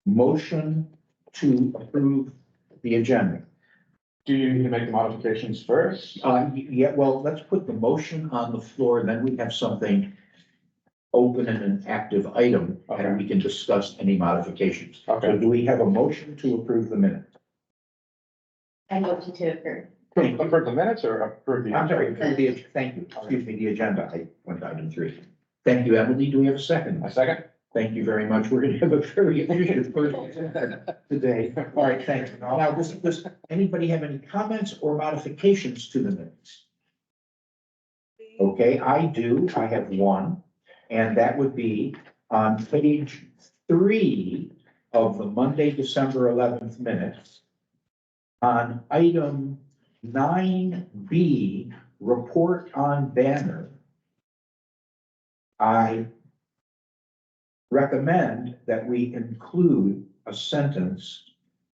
motion to approve the agenda. Do you need to make the modifications first? Yeah, well, let's put the motion on the floor, and then we have something open and an active item, and we can discuss any modifications. So Okay. do we have a motion to approve the minute? I motion to approve. Approve the minutes or approve the? I'm sorry, approve the, thank you, excuse me, the agenda. I went to item 3. Thank you, Emily. Do we have a second? A second? Thank you very much. We're gonna have a very efficient person today. All right, thanks. Now, does anybody have any comments or modifications to the minutes? Okay, I do. I have one, and that would be on page 3 of the Monday, December 11th minutes. On item 9B, report on banner. I recommend that we include a sentence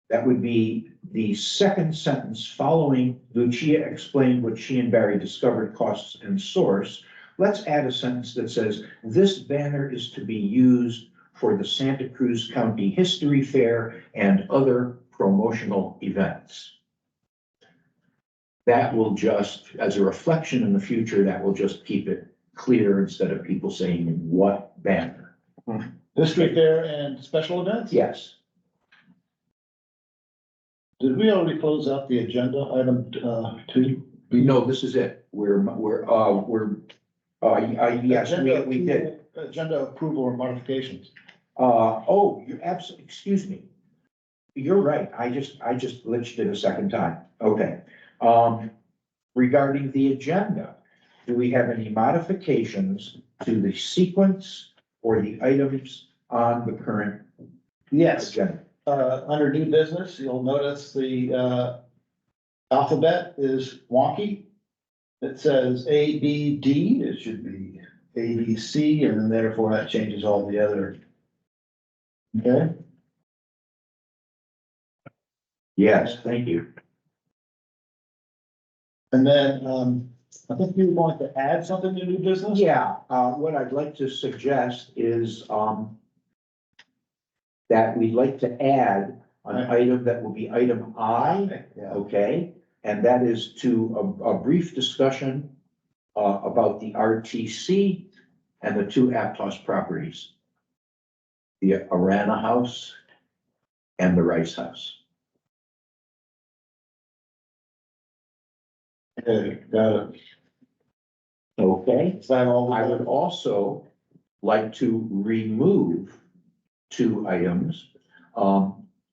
that would be the second sentence following Lucia explained what she and Barry discovered, costs and source. Let's add a sentence that says, this banner is to be used for the Santa Cruz County History Fair and other promotional events. That will just, as a reflection in the future, that will just keep it clear instead of people saying what banner. History fair and special events? Yes. Did we already close out the agenda item, 2? No, this is it. Yes, we did. Agenda approval or modifications. Oh, you're absolutely, excuse me. You're right. I just glitched it a second time. Okay. Regarding the agenda, do we have any modifications to the sequence or the items on the current Yes, agenda? under new business, you'll notice the, alphabet is wonky. It says A, B, D, it should be A, B, C, and therefore that changes all the other. Okay, Yes, thank you. and then, I think you want to add something to new business? Yeah, what I'd like to suggest is, that we'd like to add an item that will be item I, Yeah, okay? And that is to a brief discussion, about the RTC and the 2 Aptos properties. The Arana House and the Rice House. okay, got it. Okay? Is that all? I would also like to remove 2 items.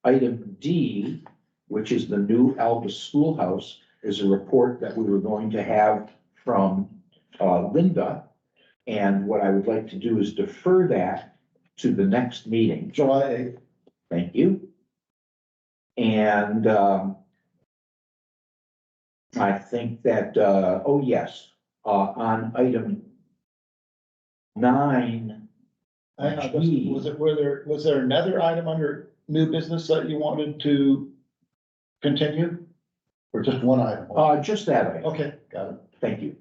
Item D, which is the new Alba Schoolhouse, is a report that we were going to have from Linda. And what I would like to do is defer that to the next meeting. July 8th. Thank you. And I think that, oh yes, on item 9. Hang on, was there another item under new business that you wanted to continue? Or just one item? Just that item. Okay, got it. Thank you.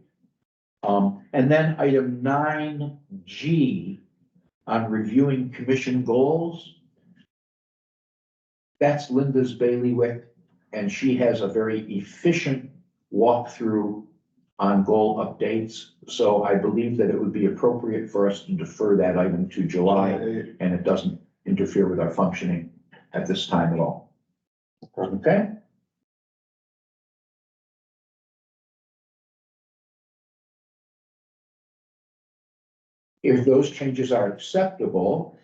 And then item 9G on reviewing commission goals. That's Linda's bailiwick, and she has a very efficient walkthrough on goal updates. So I believe that it would be appropriate for us to defer that item to July, and it doesn't interfere with our functioning at this time at all. Okay? If those changes are acceptable,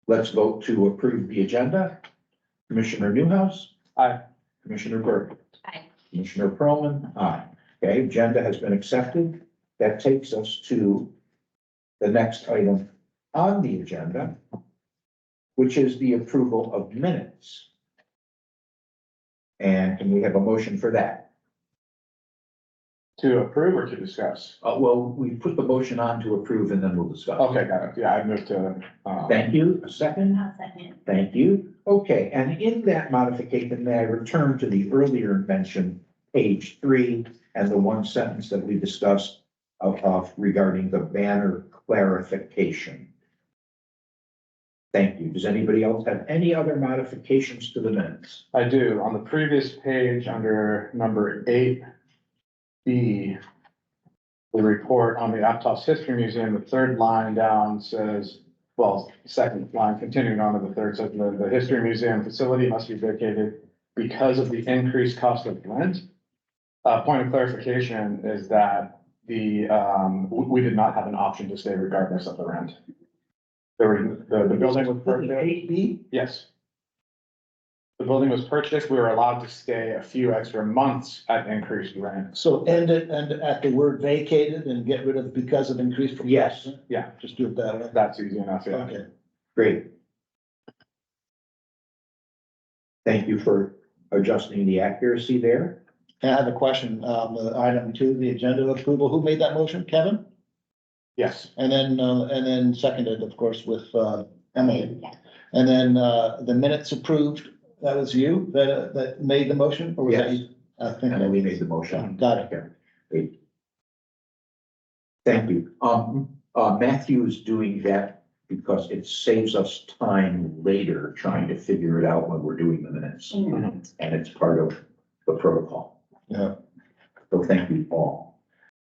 let's vote to approve the agenda. Commissioner Newhouse? Aye. Commissioner Burke? Aye. Commissioner Perlman? Aye. Okay, agenda has been accepted. That takes us to the next item on the agenda, which is the approval of minutes. And can we have a motion for that? To approve or to discuss? Well, we put the motion on to approve and then we'll discuss. Okay, got it. Yeah, I moved to, Thank you. A second? I'll second. Thank you. Okay, and in that modification, may I return to the earlier mentioned page 3 and the one sentence that we discussed of regarding the banner clarification. Thank you. Does anybody else have any other modifications to the minutes? I do, on the previous page, under number 8B, the report on the Aptos History Museum, the third line down says, well, second line, continuing on to the third, says the History Museum facility must be vacated because of the increased cost of rent. Point of clarification is that we did not have an option to stay regardless of the rent. The building was purchased, 8B? yes. The building was purchased, we were allowed to stay a few extra months at increased rent. So end at the word vacated and get rid of because of increased. Yes. Yeah, Just do it that way. that's easy enough, yeah. Okay. Great. Thank you for adjusting the accuracy there. And I have a question, item 2, the agenda approval. Who made that motion? Kevin? Yes, And then seconded, of course, with, Emily. Yeah. And then, the minutes approved, that was you that made the motion? Or was that Yes. you? I think And then we made the motion. Got it. Okay, great. Thank you. Matthew is doing that because it saves us time later trying to figure it out when we're doing the minutes. Mhm. And it's part of the protocol. Yeah. So thank you, Paul.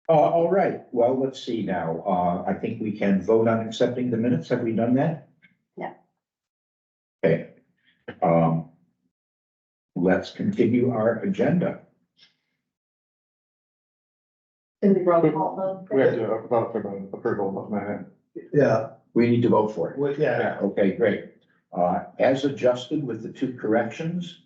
All right, well, let's see now. I think we can vote on accepting the minutes. Have we done that? Yeah. Okay. Let's continue our agenda. In the roll call we have vote. to vote for the approval of the minute. Yeah, We need to vote for it. well, yeah, Okay, great. As adjusted with the 2 corrections,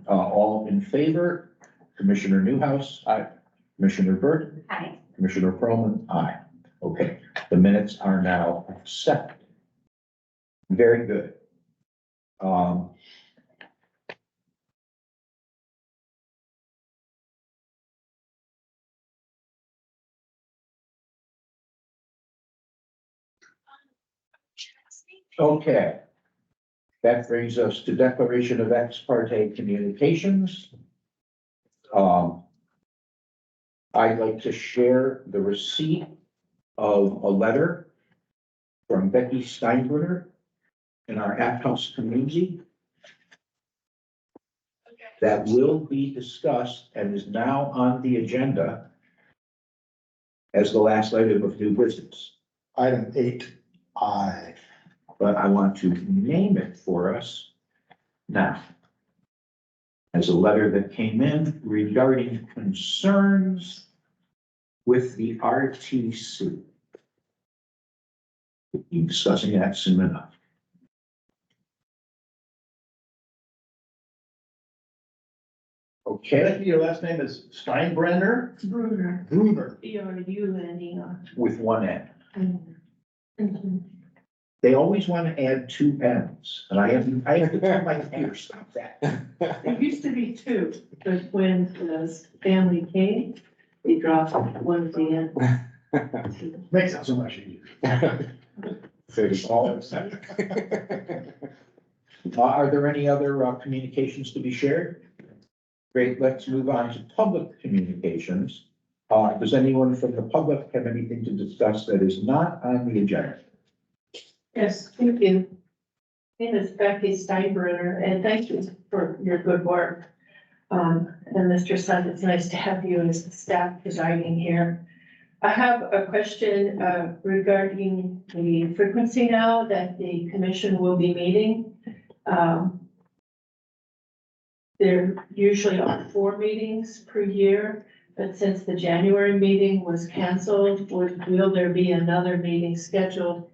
all in favor, Commissioner Newhouse. Aye. Commissioner Burt, Hi. Commissioner Perlman, aye. Okay, the minutes are now accepted. Very good. Okay. That brings us to declaration of ex parte communications. I'd like to share the receipt of a letter from Becky Steinbruner in our Aptos community that will be discussed and is now on the agenda as the last item of new business. item 8I. But I want to name it for us now. As a letter that came in regarding concerns with the RTC. We'll be discussing that soon enough. Okay, Your last name is Steinbrenner? Bruner. Bruner. B-R-U-N-E-R. with one N. Mhm. They always want to add 2 N's, and I have to tell my computer, stop that. There used to be 2, but when the family came, they dropped one at the end. Makes it so much easier. Saves all. Are there any other communications to be shared? Great, let's move on to public communications. Does anyone from the public have anything to discuss that is not on the agenda? Yes, thank you. My name is Becky Steinbrenner, and thank you for your good work. And Mr. Sun, it's nice to have you as the staff presiding here. I have a question regarding the frequency now that the commission will be meeting. There usually are 4 meetings per year, but since the January meeting was canceled, will there be another meeting scheduled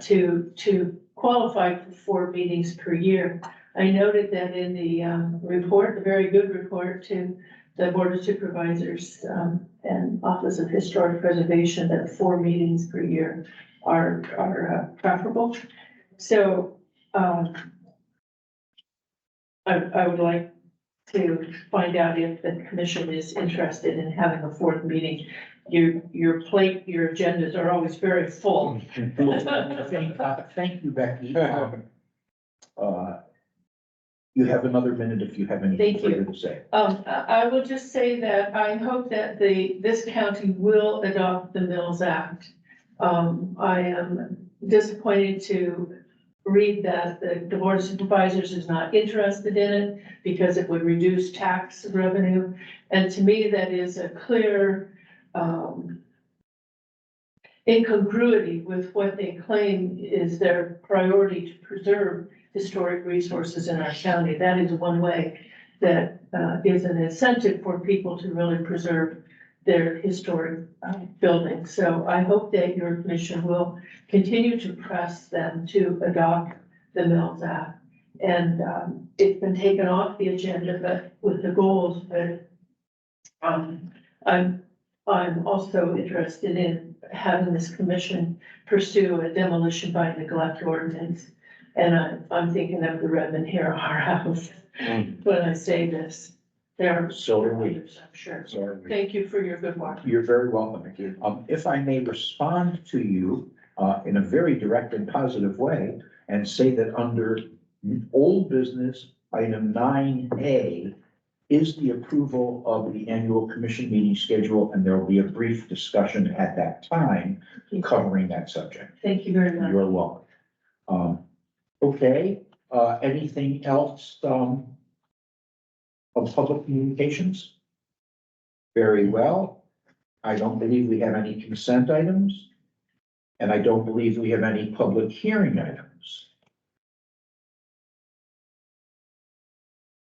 to qualify for 4 meetings per year? I noted that in the report, the very good report to the Board of Supervisors and Office of Historic Preservation, that 4 meetings per year are preferable. So I would like to find out if the commission is interested in having a 4th meeting. Your plate, your agendas are always very full. Thank you, Becky. You have another minute if you have anything Thank you. further to say. I will just say that I hope that this county will adopt the Mills Act. I am disappointed to read that the Board of Supervisors is not interested in it because it would reduce tax revenue. And to me, that is a clear, incongruity with what they claim is their priority to preserve historic resources in our county. That is one way that is an incentive for people to really preserve their historic buildings. So I hope that your commission will continue to press them to adopt the Mills Act. And it's been taken off the agenda, but with the goals, but I'm also interested in having this commission pursue a demolition by neglect ordinance. And I'm thinking of the Redmond Hero House when I say this. There are So are we. others, I'm sure. Sorry. Thank you for your good work. You're very welcome. If I may respond to you, in a very direct and positive way and say that under old business, item 9A is the approval of the annual commission meeting schedule, and there will be a brief discussion at that time covering that subject. Thank you very much. You're welcome. Okay, anything else, of public communications? Very well. I don't believe we have any consent items. And I don't believe we have any public hearing items.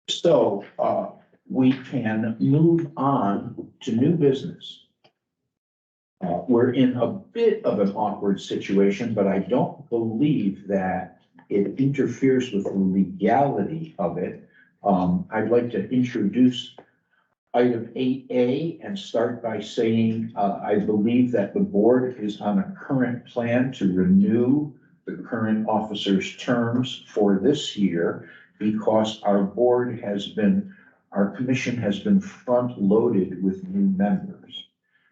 So, we can move on to new business. We're in a bit of an awkward situation, but I don't believe that it interferes with the legality of it. I'd like to introduce item 8A and start by saying, I believe that the board is on a current plan to renew the current officer's terms for this year because our commission has been front loaded with new members.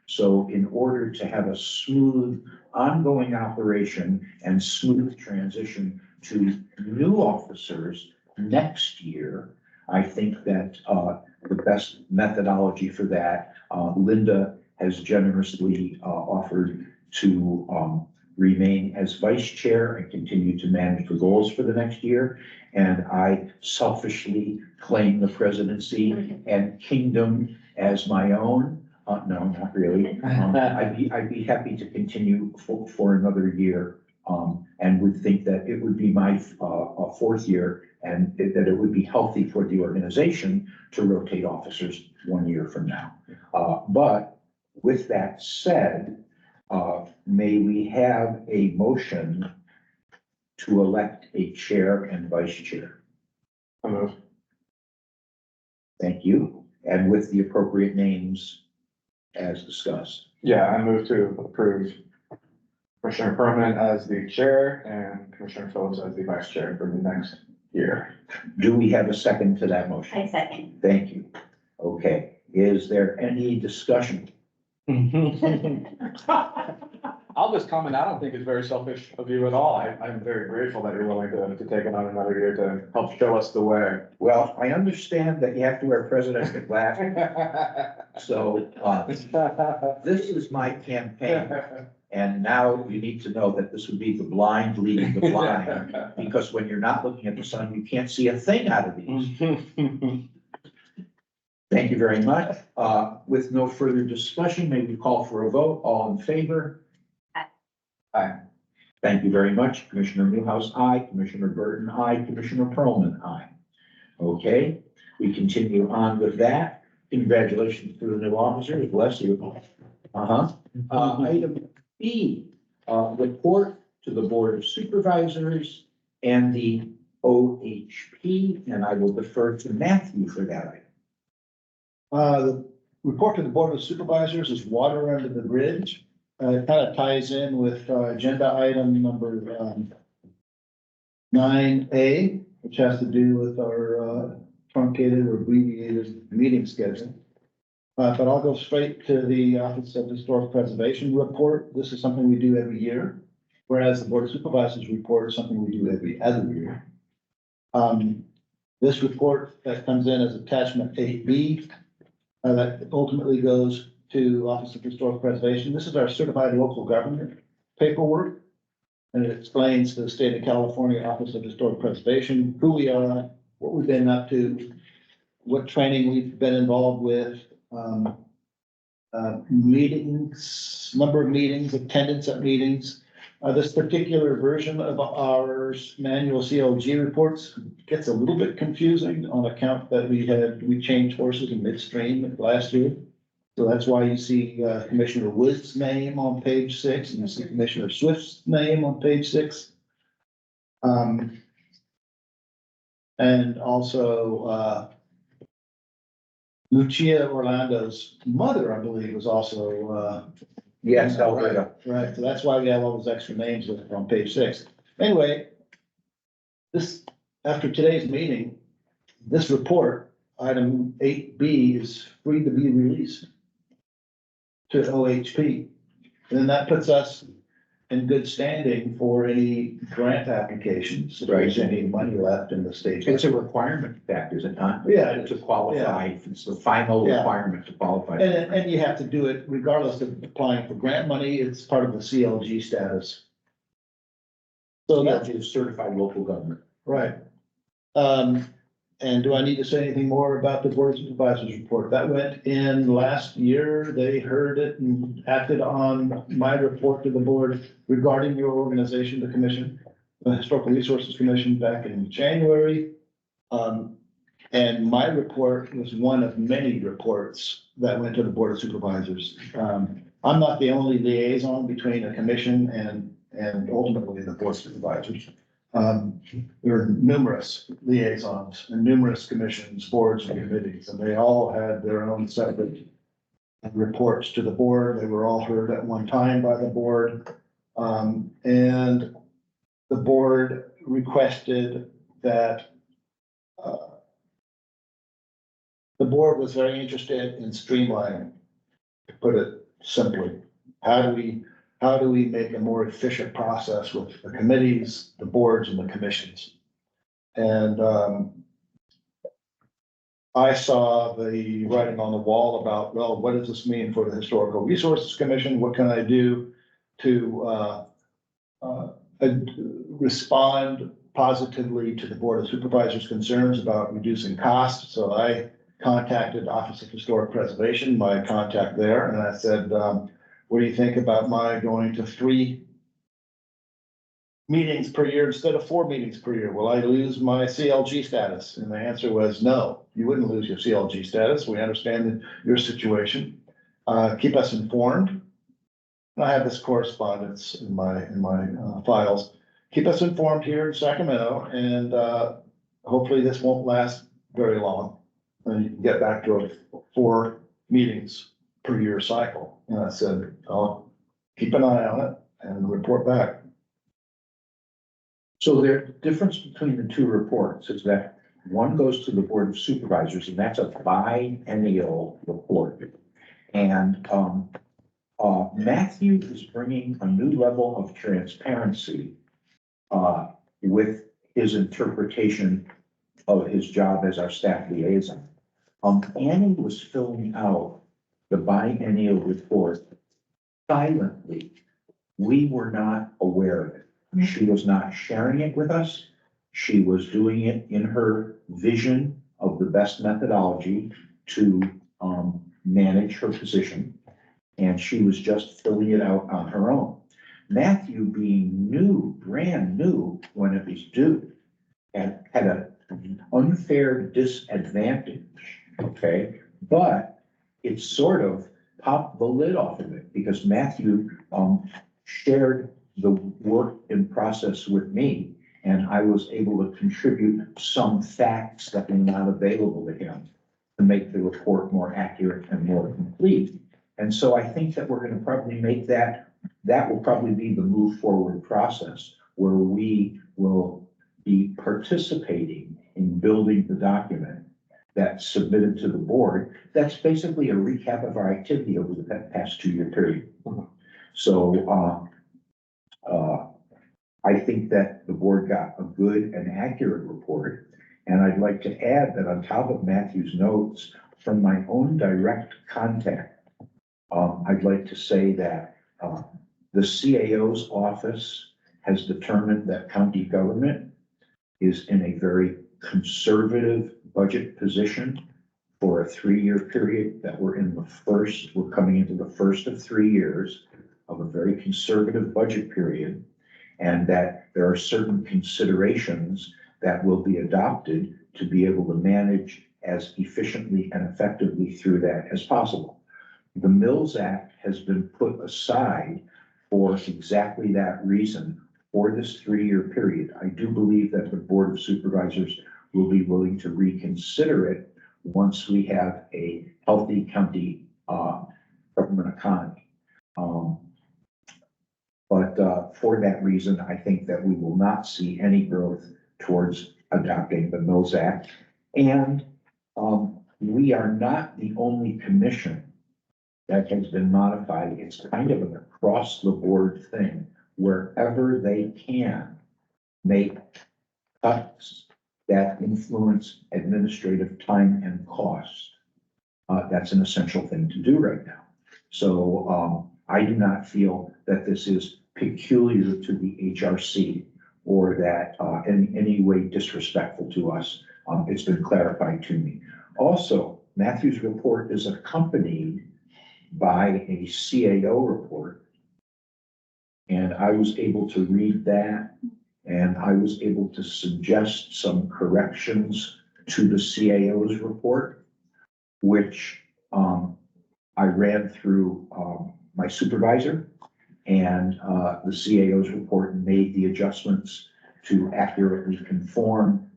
So in order to have a smooth ongoing operation and smooth transition to new officers next year, I think that the best methodology for that, Linda has generously offered to remain as vice chair and continue to manage the goals for the next year. And I selfishly claim the presidency and kingdom as my own. No, not really. I'd be happy to continue for another year. And would think that it would be my fourth year and that it would be healthy for the organization to rotate officers 1 year from now. But with that said, may we have a motion to elect a chair and vice chair? Thank you. And with the appropriate names as discussed. Yeah, I move to approve Commissioner Permanent as the chair and Commissioner Phillips as the vice chair for the next year. Do we have a second to that motion? I second. Thank you. Okay, is there any discussion? I'll just comment, I don't think it's very selfish of you at all. I'm very grateful that you're willing to take it on another year to help show us the way. Well, I understand that you have to wear presidential glasses, so, this is my campaign. And now you need to know that this would be the blind leading the blind, because when you're not looking at the sun, you can't see a thing out of these. Thank you very much. With no further discussion, may we call for a vote? All in favor? Aye. Aye. Thank you very much. Commissioner Newhouse, aye. Commissioner Burton, aye. Commissioner Perlman, aye. Okay, we continue on with that. Congratulations to the new officers. Bless you. Item B, report to the Board of Supervisors and the OHP, and I will defer to Matthew for that item. The report to the Board of Supervisors is water under the bridge. It kind of ties in with agenda item number 9A, which has to do with our truncated or abbreviated meeting schedule. But I'll go straight to the Office of Historic Preservation report. This is something we do every year, whereas the Board of Supervisors report is something we do every other year. This report that comes in as attachment 8B, that ultimately goes to Office of Historic Preservation. This is our certified local government paperwork. And it explains to the state of California Office of Historic Preservation, who we are, what we've been up to, what training we've been involved with, meetings, number of meetings, attendance at meetings. This particular version of our manual CLG reports gets a little bit confusing on account that we changed horses in midstream last year. So that's why you see Commissioner Wood's name on page 6, and you see Commissioner Swift's name on page 6. And also, Lucia Orlando's mother, I believe, was also, Yes, Alberta. right, so that's why we have all those extra names on page 6. Anyway, this, after today's meeting, this report, item 8B, is free to be released to OHP. And then that puts us in good standing for any grant applications, if there's any money left in the state. It's a requirement, in fact, is it not? Yeah. To qualify, it's the final Yeah. requirement to qualify. And you have to do it regardless of applying for grant money, it's part of the CLG status. So that's is certified local government. right. And do I need to say anything more about the Board of Supervisors report? That went in last year. They heard it and acted on my report to the board regarding your organization, the commission, the Historical Resources Commission, back in January. And my report was one of many reports that went to the Board of Supervisors. I'm not the only liaison between a commission and ultimately the Board of Supervisors. There are numerous liaisons and numerous commissions, boards and committees, and they all had their own separate reports to the board. They were all heard at one time by the board. And the board requested that, the board was very interested in streamlining, to put it simply. How do we make a more efficient process with the committees, the boards and the commissions? And, I saw the writing on the wall about, well, what does this mean for the Historical Resources Commission? What can I do to, respond positively to the Board of Supervisors' concerns about reducing costs? So I contacted Office of Historic Preservation, my contact there, and I said, what do you think about my going to 3 meetings per year instead of 4 meetings per year? Will I lose my CLG status? And the answer was no, you wouldn't lose your CLG status. We understand your situation. Keep us informed. And I have this correspondence in my files. Keep us informed here in Sacramento, and hopefully this won't last very long. And you can get back to a 4 meetings per year cycle. And I said, I'll keep an eye on it and report back. So the difference between the two reports is that one goes to the Board of Supervisors, and that's a biennial report. And Matthew is bringing a new level of transparency with his interpretation of his job as our staff liaison. Annie was filling out the biennial report silently. We were not aware of it. She was not sharing it with us. She was doing it in her vision of the best methodology to manage her position. And she was just filling it out on her own. Matthew, being new, brand new when it was due, and had an unfair disadvantage, okay? But it sort of popped the lid off of it because Matthew shared the work in process with me, and I was able to contribute some facts that were not available to him to make the report more accurate and more complete. And so I think that we're going to probably make that will probably be the move forward process where we will be participating in building the document that's submitted to the board. That's basically a recap of our activity over the past 2-year period. So I think that the board got a good and accurate report. And I'd like to add that on top of Matthew's notes from my own direct contact, I'd like to say that the CAO's office has determined that county government is in a very conservative budget position for a 3-year period, that we're coming into the first of 3 years of a very conservative budget period, and that there are certain considerations that will be adopted to be able to manage as efficiently and effectively through that as possible. The Mills Act has been put aside for exactly that reason for this 3-year period. I do believe that the Board of Supervisors will be willing to reconsider it once we have a healthy county government economy. But for that reason, I think that we will not see any growth towards adopting the Mills Act. And we are not the only commission that has been modified. It's kind of an across the board thing. Wherever they can make cuts that influence administrative time and cost, that's an essential thing to do right now. So I do not feel that this is peculiar to the HRC or that in any way disrespectful to us. It's been clarified to me. Also, Matthew's report is accompanied by a CAO report. And I was able to read that, and I was able to suggest some corrections to the CAO's report, which I ran through my supervisor, and the CAO's report made the adjustments to accurately conform.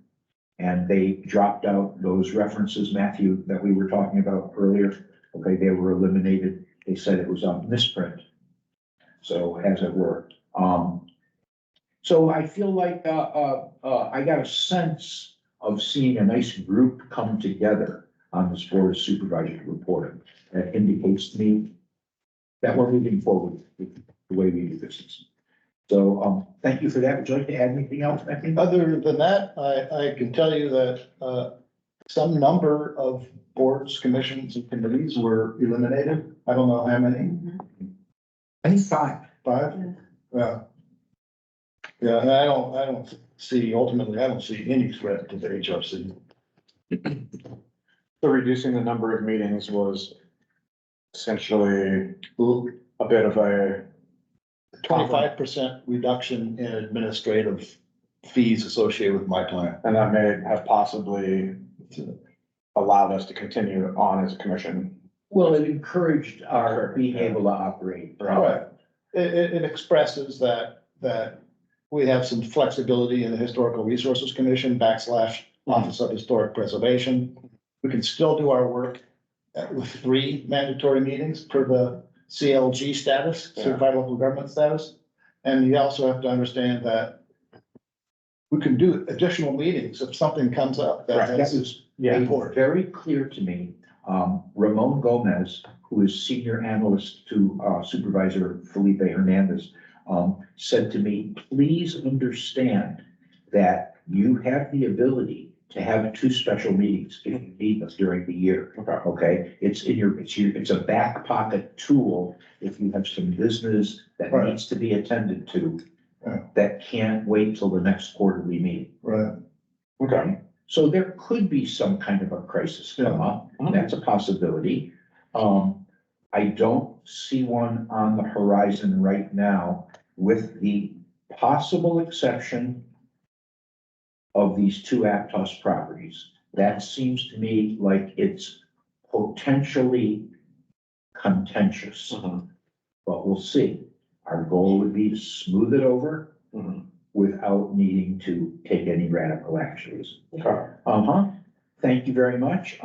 And they dropped out those references, Matthew, that we were talking about earlier. Okay, they were eliminated. They said it was a misprint. So as it were. So I feel like I got a sense of seeing a nice group come together on this Board of Supervisors report. That indicates to me that we're moving forward with the way we do business. So thank you for that. Would you like to add anything else, Matthew? Other than that, I can tell you that some number of boards, commissions, and committees were eliminated. I don't know how many. I think 5. 5? Yeah. Yeah, and I don't see, ultimately, I don't see any threat to the HRC. So reducing the number of meetings was essentially a bit of a 25% reduction in administrative fees associated with my plan. and that may have possibly allowed us to continue on as a commission. Well, it encouraged our being able to operate. Right. It expresses that we have some flexibility in the Historical Resources Commission / Office of Historic Preservation. We can still do our work with 3 mandatory meetings per the CLG status, Certified Local Government status. And you also have to understand that we can do additional meetings if something comes up Right. that That was made very clear to me. Ramon Gomez, who is senior analyst to Supervisor Felipe Hernandez, said to me, please understand that you have the ability to have 2 special meetings if you need them during the year. Okay, it's a back pocket tool if you have some business that Right. needs to be attended to Yeah. that can't wait till the next quarterly meeting. Right. Okay. So there could be some kind of a crisis come up. Mhm. That's a possibility. I don't see one on the horizon right now, with the possible exception of these 2 Aptos properties. That seems to me like it's potentially contentious, but we'll see. Our goal would be to smooth it over without needing to take any radical actions. Thank you very much.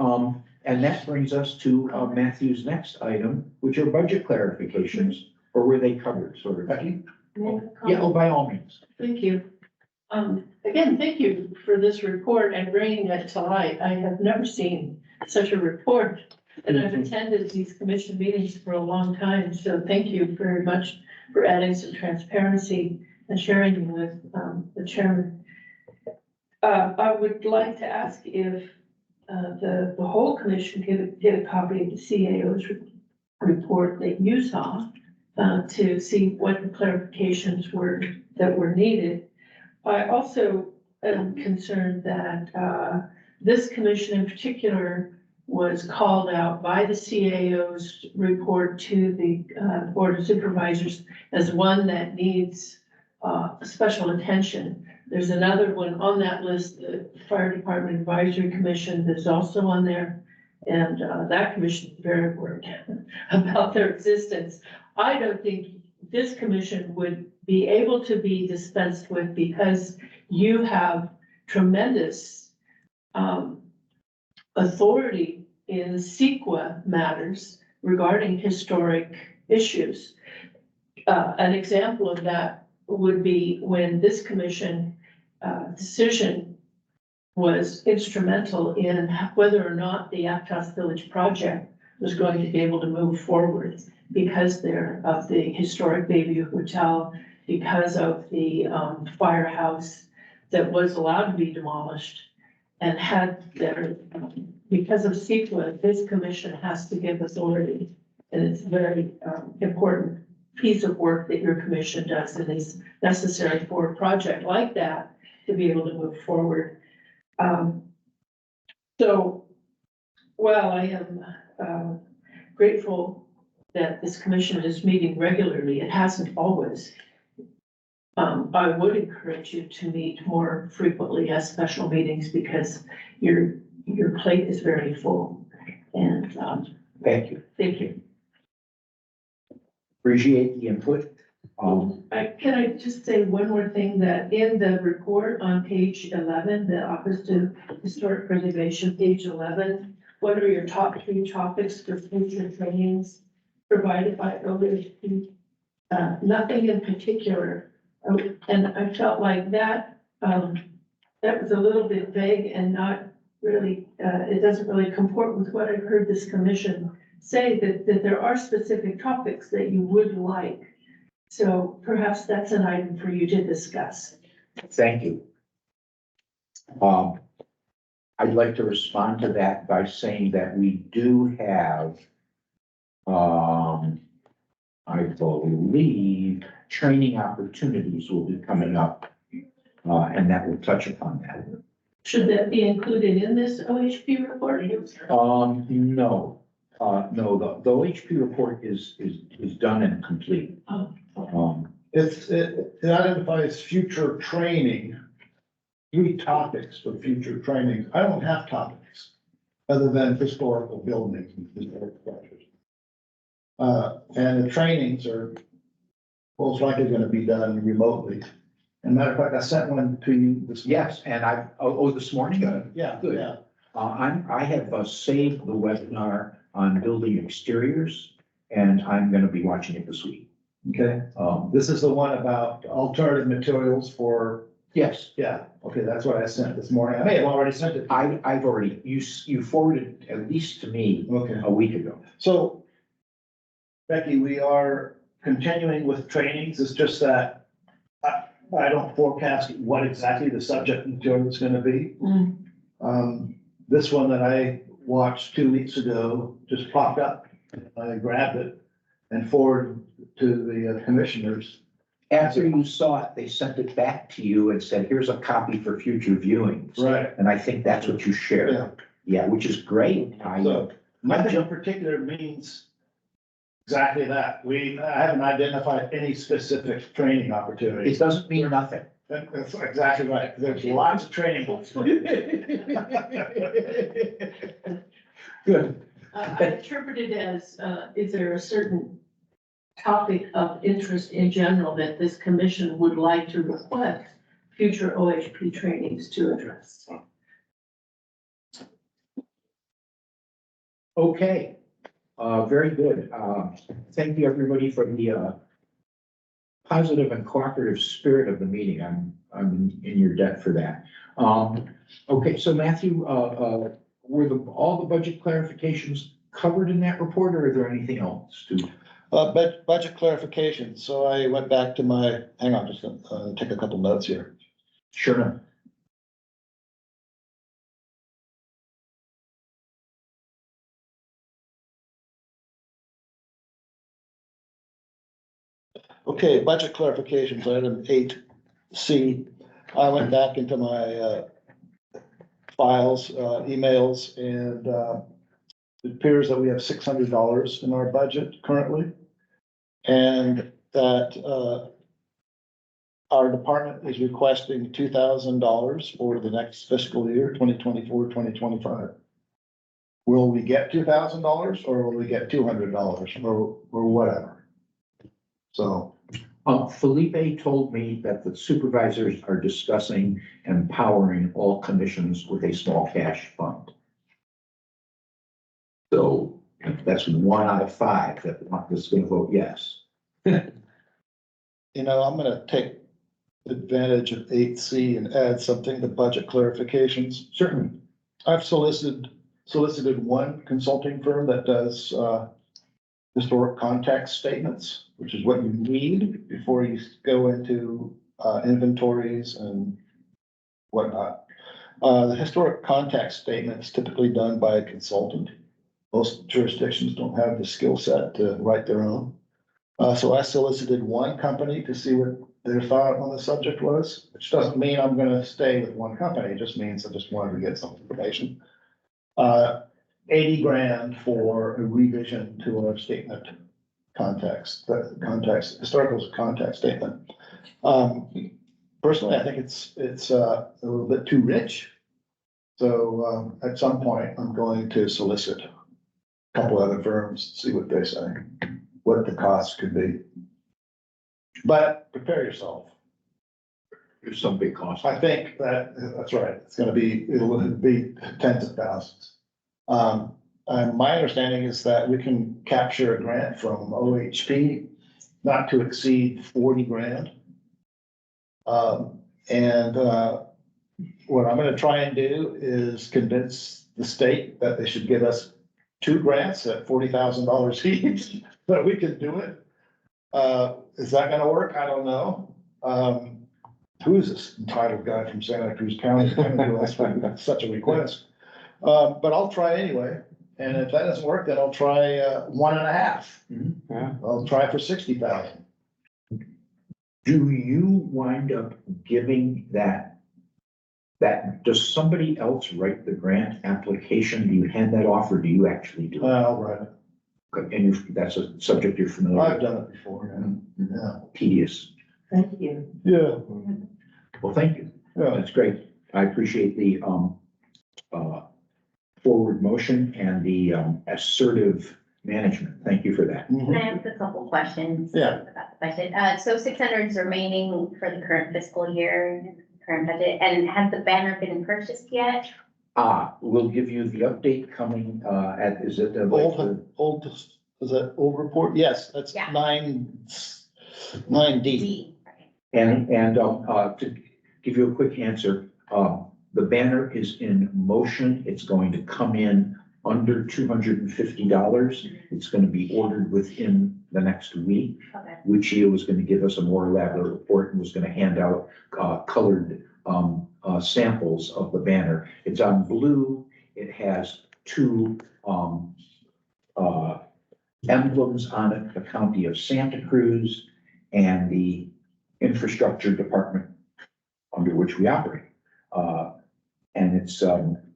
And that brings us to Matthew's next item, which are budget clarifications, or were they covered, sort of? Becky? Yeah, oh, by all means. Thank you. Again, thank you for this report and bringing it to light. I have never seen such a report. And I've attended these commission meetings for a long time, so thank you very much for adding some transparency and sharing with the chairman. I would like to ask if the whole commission get a copy of the CAO's report that you saw to see what the clarifications were that were needed. I also am concerned that, this commission in particular was called out by the CAO's report to the, Board of Supervisors as one that needs, special attention. There's another one on that list, the Fire Department Advisory Commission, that's also on there. And that commission is very worried about their existence. I don't think this commission would be able to be dispensed with because you have tremendous authority in CEQA matters regarding historic issues. An example of that would be when this commission decision was instrumental in whether or not the Aptos Village project was going to be able to move forward because of the historic Bayview Hotel, because of the firehouse that was allowed to be demolished and had their, because of CEQA, this commission has to give authority. And it's a very important piece of work that your commission does and is necessary for a project like that to be able to move forward. So while I am grateful that this commission is meeting regularly, it hasn't always. I would encourage you to meet more frequently as special meetings because your plate is very full. And Thank you. thank you. Appreciate the input. Can I just say one more thing, that in the report on page 11, the Office of Historic Preservation, page 11, what are your top 3 topics for future trainings provided by OHP? Nothing in particular. And I felt like that, that was a little bit vague and not really, it doesn't really comport with what I've heard this commission say, that there are specific topics that you would like. So perhaps that's an item for you to discuss. Thank you. I'd like to respond to that by saying that we do have, I believe, training opportunities will be coming up, and that will touch upon that. Should that be included in this OHP report? No, no, the OHP report is done and complete. Oh, It identifies future training, 3 topics for future training. I don't have topics other than historical buildings and historic structures. And the trainings are most likely going to be done remotely. And matter of fact, I sent one to you this morning. Yes, and this morning? Yeah, Good. yeah. I have saved the webinar on building exteriors, and I'm gonna be watching it this week. Okay. This is the one about alternative materials for, Yes, yeah, okay, that's what I sent this morning. I may have already sent it. I've already, you forwarded it at least to me Okay. a week ago. So, Becky, we are continuing with trainings. It's just that I don't forecast what exactly the subject material is gonna be. This one that I watched 2 weeks ago just popped up. I grabbed it and forwarded to the commissioners. After you saw it, they sent it back to you and said, here's a copy for future viewings. Right. And I think that's what you shared. Yeah. Yeah, which is great. So nothing in particular means exactly that. I haven't identified any specific training It opportunities. doesn't mean nothing. That's exactly right. There's lots of training. Good. I interpreted it as, is there a certain topic of interest in general that this commission would like to request future OHP trainings to address? Okay, very good. Thank you, everybody, for the positive and cooperative spirit of the meeting. I'm in your debt for that. Okay, so Matthew, were all the budget clarifications covered in that report, or are there anything else to? Budget clarification. So I went back to my, hang on, just gonna take a couple notes here. Sure. Okay, budget clarifications, item 8 C, I went back into my, files, emails, and, it appears that we have $600 in our budget currently. And that, our department is requesting $2,000 for the next fiscal year, 2024-2025. Will we get $2,000 or will we get $200 or whatever? So, Felipe told me that the supervisors are discussing empowering all commissions with a small cash fund. So that's 1 out of 5 that's going to vote yes. you know, I'm gonna take advantage of 8C and add something to budget clarifications. Certainly. I've solicited one consulting firm that does, historic context statements, which is what you need before you go into, inventories and whatnot. The historic context statement is typically done by a consultant. Most jurisdictions don't have the skill set to write their own. So I solicited one company to see what their thought on the subject was, which doesn't mean I'm gonna stay with one company. It just means I just wanted to get some information. 80 grand for a revision to our statement context, the context, historical context statement. Personally, I think it's a little bit too rich. So, at some point, I'm going to solicit a couple other firms, see what they say, what the costs could be. But prepare yourself. There's some big cost. I think that's right. It's gonna be, it'll be tens of thousands. My understanding is that we can capture a grant from OHP not to exceed 40 grand. What I'm gonna try and do is convince the state that they should give us 2 grants at $40,000 each, that we can do it. Is that gonna work? I don't know. Who is this entitled guy from Santa Cruz County who asked for such a request? But I'll try anyway. And if that doesn't work, then I'll try 1.5. Yeah. I'll try for 60,000. Do you wind up giving that, does somebody else write the grant application? Do you hand that off or do you actually do it? I'll write it. Okay, and that's a subject you're familiar I've with? done it before. Yeah. Tedious. Thank you. Yeah. Well, thank you. Yeah. That's great. I appreciate the, forward motion and the, assertive management. Thank you for that. Mhm. Can I ask a couple questions? Yeah. About the budget? So 600 is remaining for the current fiscal year, current budget, and has the banner been purchased yet? We'll give you the update coming, is it? Old, is that old report? Yes, that's Yeah. 9D. D. And, to give you a quick answer, the banner is in motion. It's going to come in under $250. It's going to be ordered within the next week. Okay. Lucia was going to give us a more elaborate report and was going to hand out, colored, samples of the banner. It's on blue. It has 2, emblems on it, the County of Santa Cruz and the Infrastructure Department under which we operate. And it's,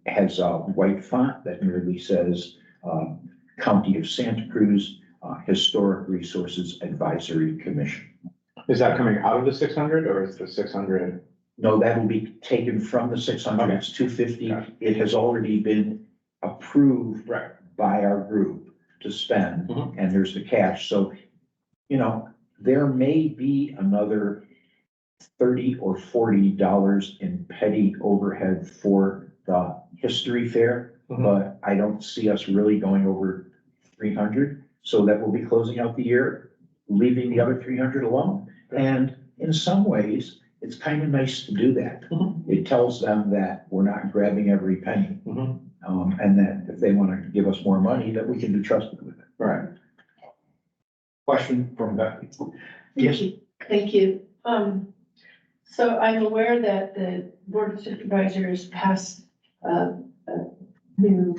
has a white font that merely says, County of Santa Cruz, Historic Resources Advisory Commission. Is that coming out of the 600 or is the 600? No, that will be taken from the 600, it's 250. Okay. It has already been approved Right. by our group to spend, Mhm. and there's the cash. So, you know, there may be another $30 or $40 in petty overhead for the history fair, Mhm. but I don't see us really going over 300. So that will be closing out the year, leaving the other 300 alone. And in some ways, it's kind of nice to do that. Mhm. It tells them that we're not grabbing every penny. Mhm. And that if they want to give us more money, that we can be trusted with it. Right. Question from Becky. Thank you. Thank you. So I'm aware that the Board of Supervisors passed a new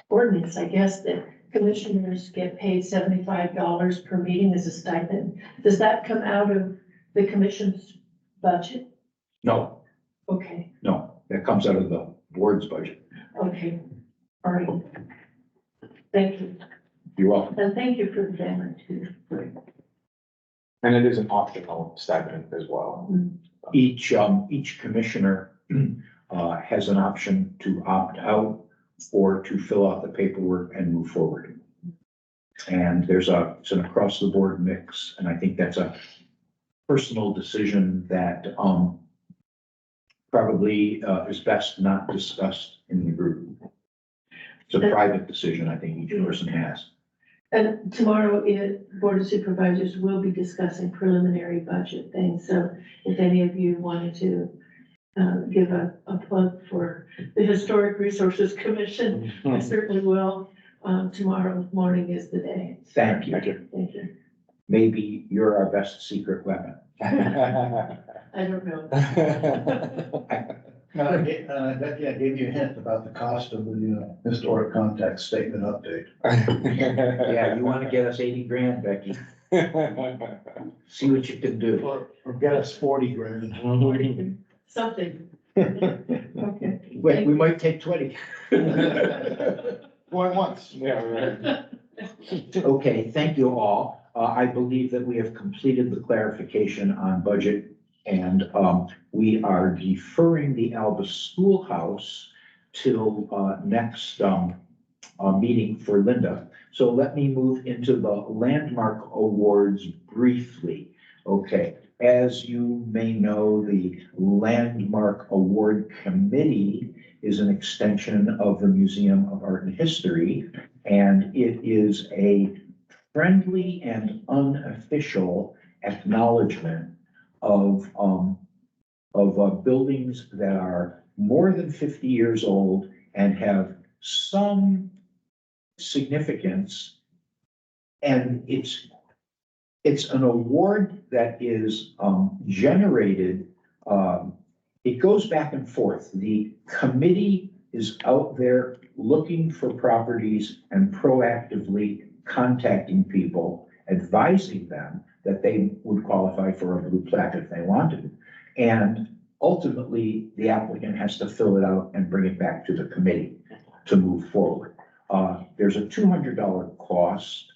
ordinance, I guess, that commissioners get paid $75 per meeting as a stipend. Does that come out of the commission's budget? No, Okay, no, that comes out of the board's budget. okay, all right. Thank you, You're welcome. and thank you for the banner too. And it is an optional stipend as well. Each commissioner, has an option to opt out or to fill out the paperwork and move forward. And it's an across the board mix, and I think that's a personal decision that, probably, is best not discussed in the group. It's a private decision I think each person has. And tomorrow, Board of Supervisors will be discussing preliminary budget things, so if any of you wanted to give a plug for the Historic Resources Commission, I certainly will. Tomorrow morning is the day. Thank you. Thank you. Thank you. Maybe you're our best secret weapon. I don't know. Becky, I gave you a hint about the cost of the historic context statement update. Yeah, you want to get us 80 grand, Becky? See what you can do. Or get us 40 grand. Something. Okay. Wait, we might take 20. Going once. Yeah, right. Okay, thank you all. I believe that we have completed the clarification on budget, and we are deferring the Alba Schoolhouse till next meeting for Linda. So let me move into the landmark awards briefly. Okay, as you may know, the Landmark Award Committee is an extension of the Museum of Art and History, and it is a friendly and unofficial acknowledgement of buildings that are more than 50 years old and have some significance. And it's an award that is generated, it goes back and forth. The committee is out there looking for properties and proactively contacting people, advising them that they would qualify for a blue plaque if they wanted. And ultimately, the applicant has to fill it out and bring it back to the committee to move forward. There's a $200 cost.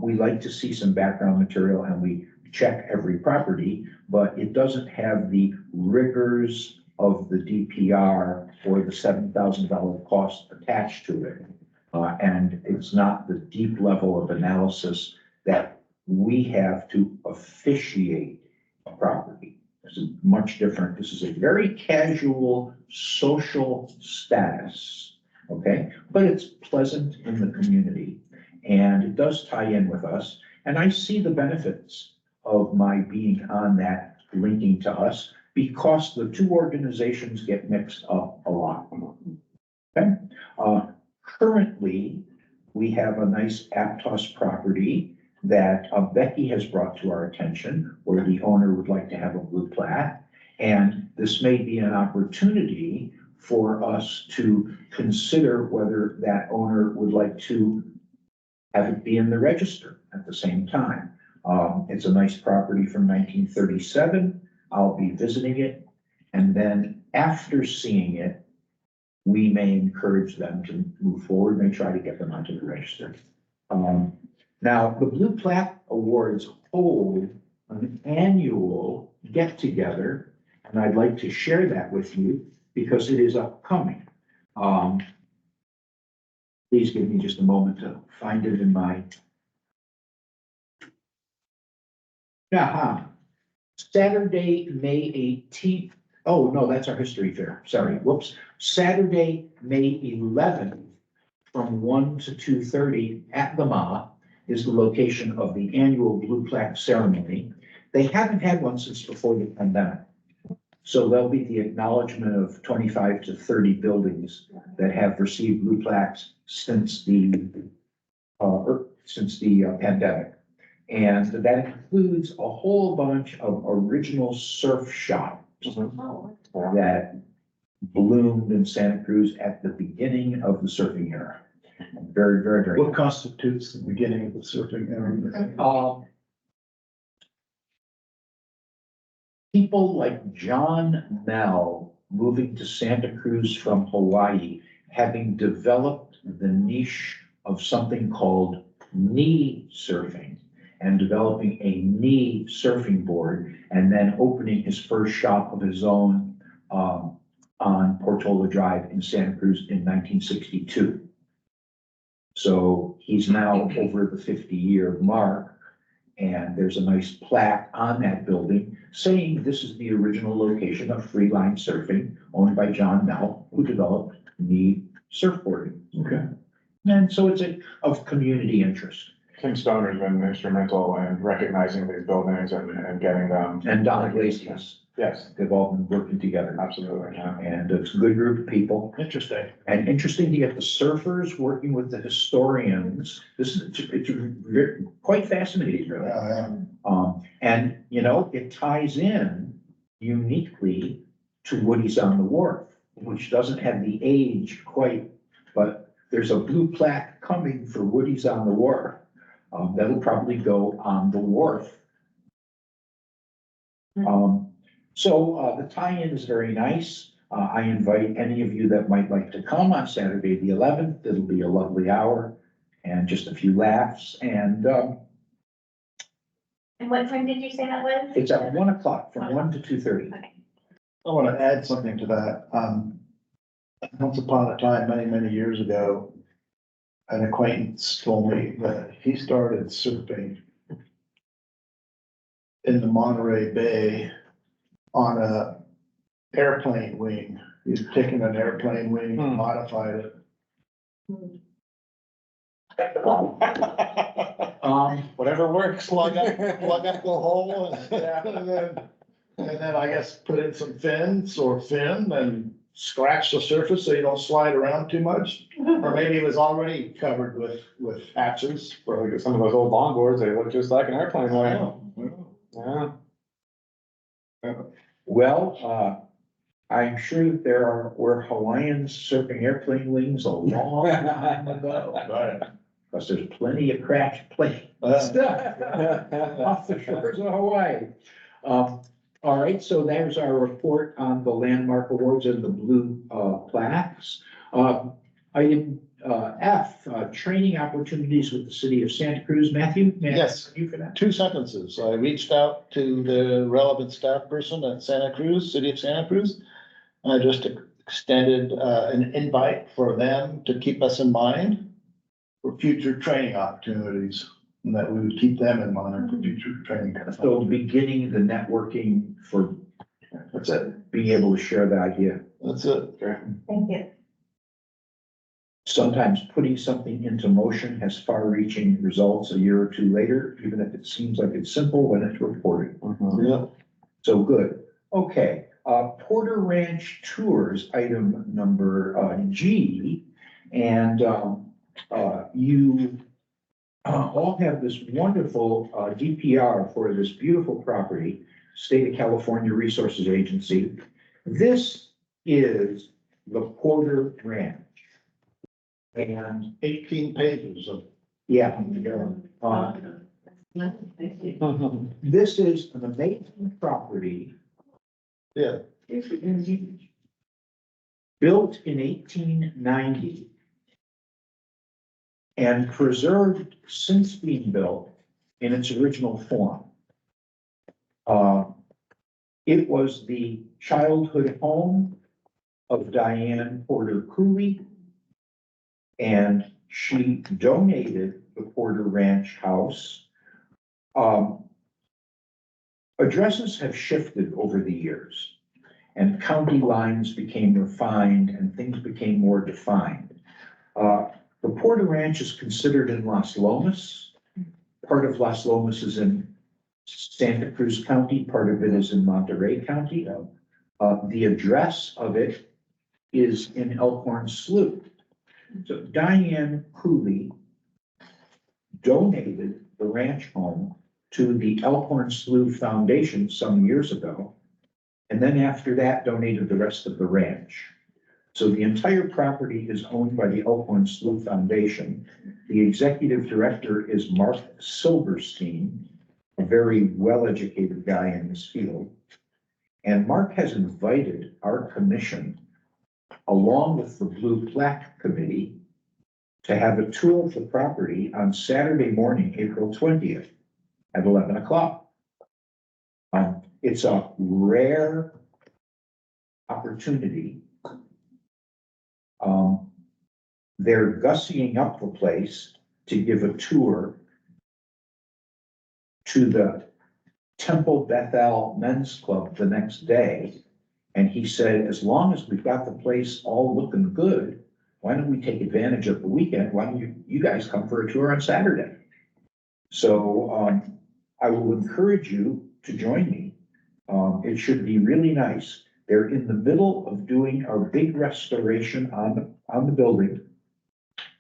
We like to see some background material and we check every property, but it doesn't have the rigors of the DPR or the $7,000 cost attached to it. And it's not the deep level of analysis that we have to officiate a property. This is much different. This is a very casual social status, okay? But it's pleasant in the community and it does tie in with us. And I see the benefits of my being on that linking to us because the two organizations get mixed up a lot. Okay? Currently, we have a nice Aptos property that Becky has brought to our attention where the owner would like to have a blue plaque. And this may be an opportunity for us to consider whether that owner would like to have it be in the register at the same time. It's a nice property from 1937. I'll be visiting it. And then after seeing it, we may encourage them to move forward and try to get them onto the register. Now, the Blue Plaque Awards hold an annual get-together, and I'd like to share that with you because it is upcoming. Please give me just a moment to find it in my. Saturday, May 18th. Oh, no, that's our history fair. Sorry, whoops. Saturday, May 11th, from 1 to 2:30 at the Ma is the location of the annual Blue Plaque ceremony. They haven't had one since before the pandemic. So there'll be the acknowledgement of 25 to 30 buildings that have received blue plaques since the pandemic. And that includes a whole bunch of original surf shops that bloomed in Santa Cruz at the beginning of the surfing era. Very, very, very. What constitutes the beginning of the surfing era? people like John Mel moving to Santa Cruz from Hawaii, having developed the niche of something called knee surfing and developing a knee surfing board, and then opening his first shop of his own on Portola Drive in Santa Cruz in 1962. So he's now over the 50-year mark, and there's a nice plaque on that building saying this is the original location of freeline surfing owned by John Mel, who developed knee surfboarding. Okay. And so it's of community interest. Kim Stoner's been instrumental in recognizing these buildings and getting them. And Don Iglesias, Yes, they've all been working together. absolutely, yeah. And it's a good group of people. Interesting. And interesting to get the surfers working with the historians. This is, it's quite fascinating, really. Yeah. And, you know, it ties in uniquely to Woody's on the Wharf, which doesn't have the age quite, but there's a blue plaque coming for Woody's on the Wharf. That'll probably go on the wharf. So the tie-in is very nice. I invite any of you that might like to come on Saturday, the 11th. It'll be a lovely hour and just a few laughs. And what time did you say that was? it's at 1 o'clock, from 1 to 2:30. I want to add something to that. Once upon a time, many, many years ago, an acquaintance told me that he started surfing in the Monterey Bay on a airplane wing. He'd taken an airplane wing and modified it. Whatever works. Plug up the hole and then I guess put in some fins or fin and scratch the surface so you don't slide around too much. Or maybe it was already covered with hatches. Or like some of those old longboards, they look just like an airplane wing. Yeah. Well, I'm sure that were Hawaiians surfing airplane wings a long time ago. Because there's plenty of crash planes off the shores of Hawaii. All right, so there's our report on the landmark awards and the blue plaques. Item F, training opportunities with the city of Santa Cruz. Matthew? may I Yes. ask you for that? 2 sentences. I reached out to the relevant staff person at Santa Cruz, city of Santa Cruz. I just extended an invite for them to keep us in mind for future training opportunities, and that we would keep them in mind for future training. So beginning the networking for That's it. being able to share the idea. That's it. Thank you. Sometimes putting something into motion has far-reaching results a year or two later, even if it seems like it's simple when it's reported. Yeah. So good. Okay, Porter Ranch Tours, item number G. And you all have this wonderful DPR for this beautiful property, State of California Resources Agency. This is the Porter Ranch. And 18 pages of. yeah, this is an amazing property Yeah. built in 1890 and preserved since being built in its original form. It was the childhood home of Diane Porter Cooley, and she donated the Porter Ranch house. Addresses have shifted over the years, and county lines became refined and things became more defined. The Porter Ranch is considered in Las Lomas. Part of Las Lomas is in Santa Cruz County, part of it is in Monterey County. The address of it is in Elkhorn Slough. So Diane Cooley donated the ranch home to the Elkhorn Slough Foundation some years ago. And then after that, donated the rest of the ranch. So the entire property is owned by the Elkhorn Slough Foundation. The executive director is Mark Silverstein, a very well-educated guy in this field. And Mark has invited our commission, along with the Blue Plaque Committee, to have a tour of the property on Saturday morning, April 20th at 11 o'clock. It's a rare opportunity. They're gussying up the place to give a tour to the Temple Bethel Men's Club the next day. And he said, as long as we've got the place all looking good, why don't we take advantage of the weekend? Why don't you guys come for a tour on Saturday? So, I will encourage you to join me. It should be really nice. They're in the middle of doing a big restoration on the building.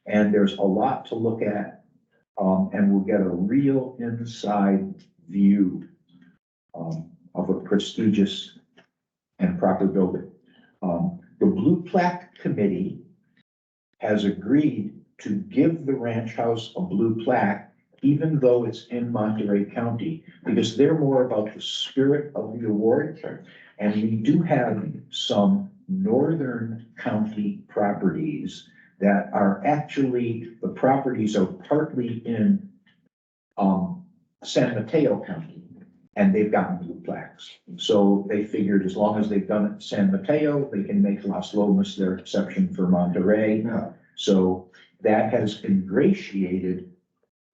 And there's a lot to look at, and we'll get a real inside view of a prestigious and proper building. The Blue Plaque Committee has agreed to give the ranch house a blue plaque, even though it's in Monterey County, because they're more about the spirit of the award. And we do have some northern county properties that are actually, the properties are partly in San Mateo County, and they've gotten blue plaques. So they figured as long as they've done it in San Mateo, they can make Las Lomas their exception for Monterey. Yeah. So that has ingratiated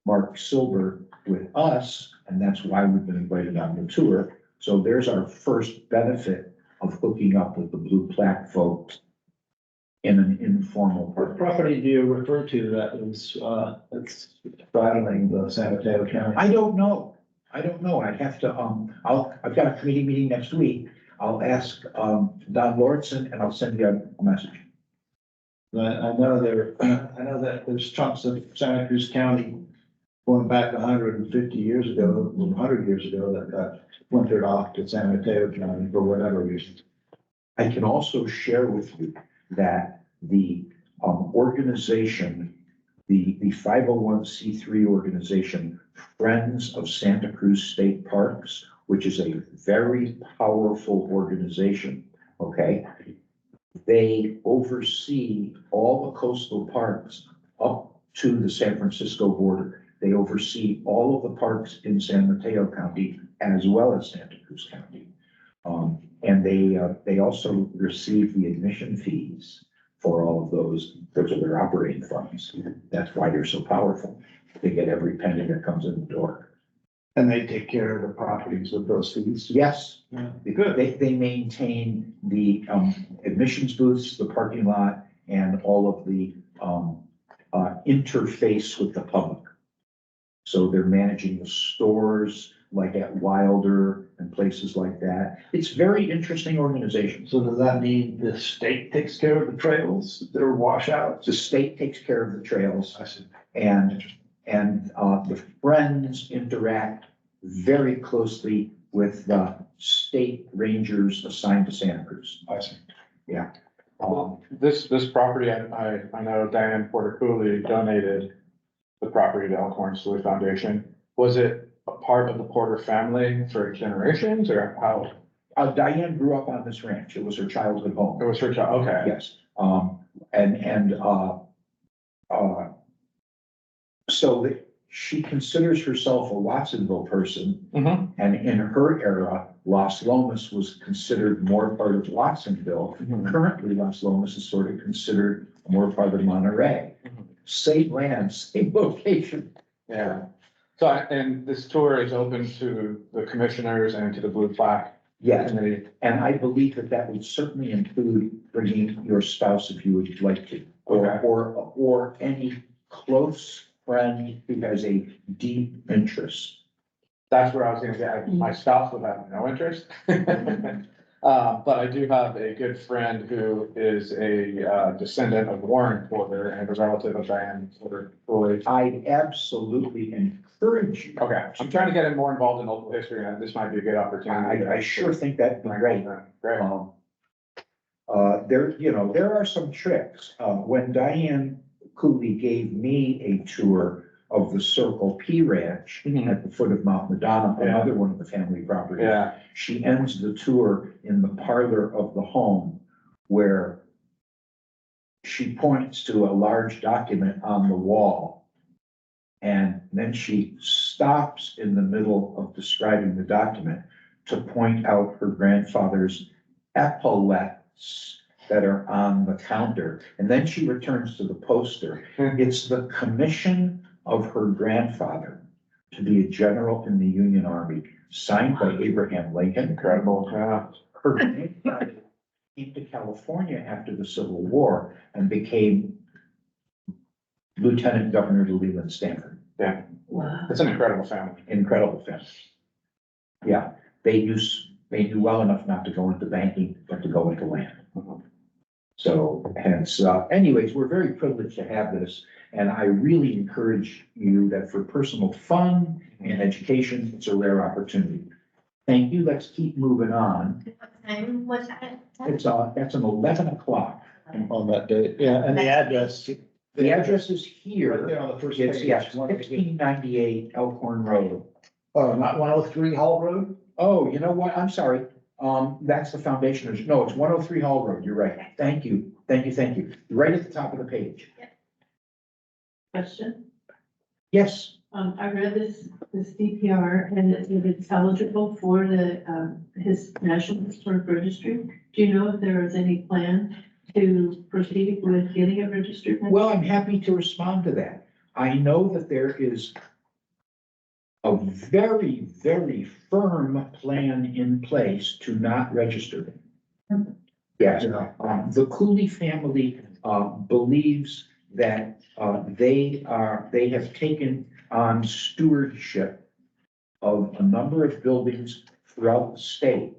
Mark Silver with us, and that's why we've been invited on the tour. So there's our first benefit of hooking up with the blue plaque folks in an informal What part. property do you refer to that is, that's straddling the San Mateo County? I don't know. I'd have to, I've got a committee meeting next week. I'll ask, Don Lauritsen, and I'll send you a message. I know that there's chunks of Santa Cruz County going back 150 years ago, 100 years ago, that got wintered off to San Mateo County for whatever reason. I can also share with you that the organization, the 501c3 organization, Friends of Santa Cruz State Parks, which is a very powerful organization, okay? They oversee all the coastal parks up to the San Francisco border. They oversee all of the parks in San Mateo County as well as Santa Cruz County. And they also receive the admission fees for all of those are their operating funds. That's why they're so powerful. They get every penny that comes in the door. And they take care of the properties with those fees. Yes, Yeah. they maintain the admissions booths, the parking lot, and all of the interface with the public. So they're managing the stores like at Wilder and places like that. It's very interesting organization. So does that mean the state takes care of the trails, their washouts? The state takes care of the trails, I see. and the Friends interact very closely with the state rangers assigned to Santa Cruz. I see. This property, I know Diane Porter Cooley donated the property to Elkhorn Sleuth Foundation. Was it a part of the Porter family for generations, or how? Diane grew up on this ranch. It was her childhood home. It was her child, okay. Yes, so that she considers herself a Watsonville person, Mhm. and in her era, Las Lomas was considered more part of Watsonville. Mhm. Currently, Las Lomas is sort of considered more part of Monterey. Mhm. Same land, same location. Yeah. So, and this tour is open to the commissioners and to the Blue Plaque Yes, Committee. and I believe that that would certainly include bringing your spouse if you would like to, Okay. or any close friend who has a deep interest. That's where I was gonna get, my spouse would have no interest. But I do have a good friend who is a descendant of Warren Porter and a relative of Diane Porter Cooley. I absolutely encourage you. Okay, I'm trying to get him more involved in local history, and this might be a good opportunity. I sure think that'd be great. Great. There are some tricks. When Diane Cooley gave me a tour of the Circle P Ranch Mhm. at the foot of Mount Madonna, Yeah. another one of the family properties. Yeah, She ends the tour in the parlor of the home where she points to a large document on the wall. And then she stops in the middle of describing the document to point out her grandfather's epaulets that are on the counter. And then she returns to the poster. It's the commission of her grandfather to be a general in the Union Army, signed by Abraham Lincoln. incredible, yeah. Her grandfather came to California after the Civil War and became Lieutenant Governor to Leland Stanford. Wow. It's an incredible family. Incredible family. Yeah, they knew well enough not to go into banking, but to go into land. So hence, anyways, we're very privileged to have this. And I really encourage you that for personal fun and education, it's a rare opportunity. Thank you. Let's keep moving on. What time was that? That's an 11 o'clock. On that date, yeah, and the address. The address is Right here. there on the first It's, page. yes, 1698 Elkhorn Road. Oh, not 103 Hall Road? Oh, you know what? I'm sorry. That's the foundation. No, it's 103 Hall Road. You're right. Thank you. Thank you. Thank you. Right at the top of the page. Question. Yes, I read this DPR and it's eligible for his National Historic Registry. Do you know if there is any plan to proceed with getting it registered? well, I'm happy to respond to that. I know that there is a very, very firm plan in place to not register them. Yes, the Cooley family, believes that, they have taken on stewardship of a number of buildings throughout the state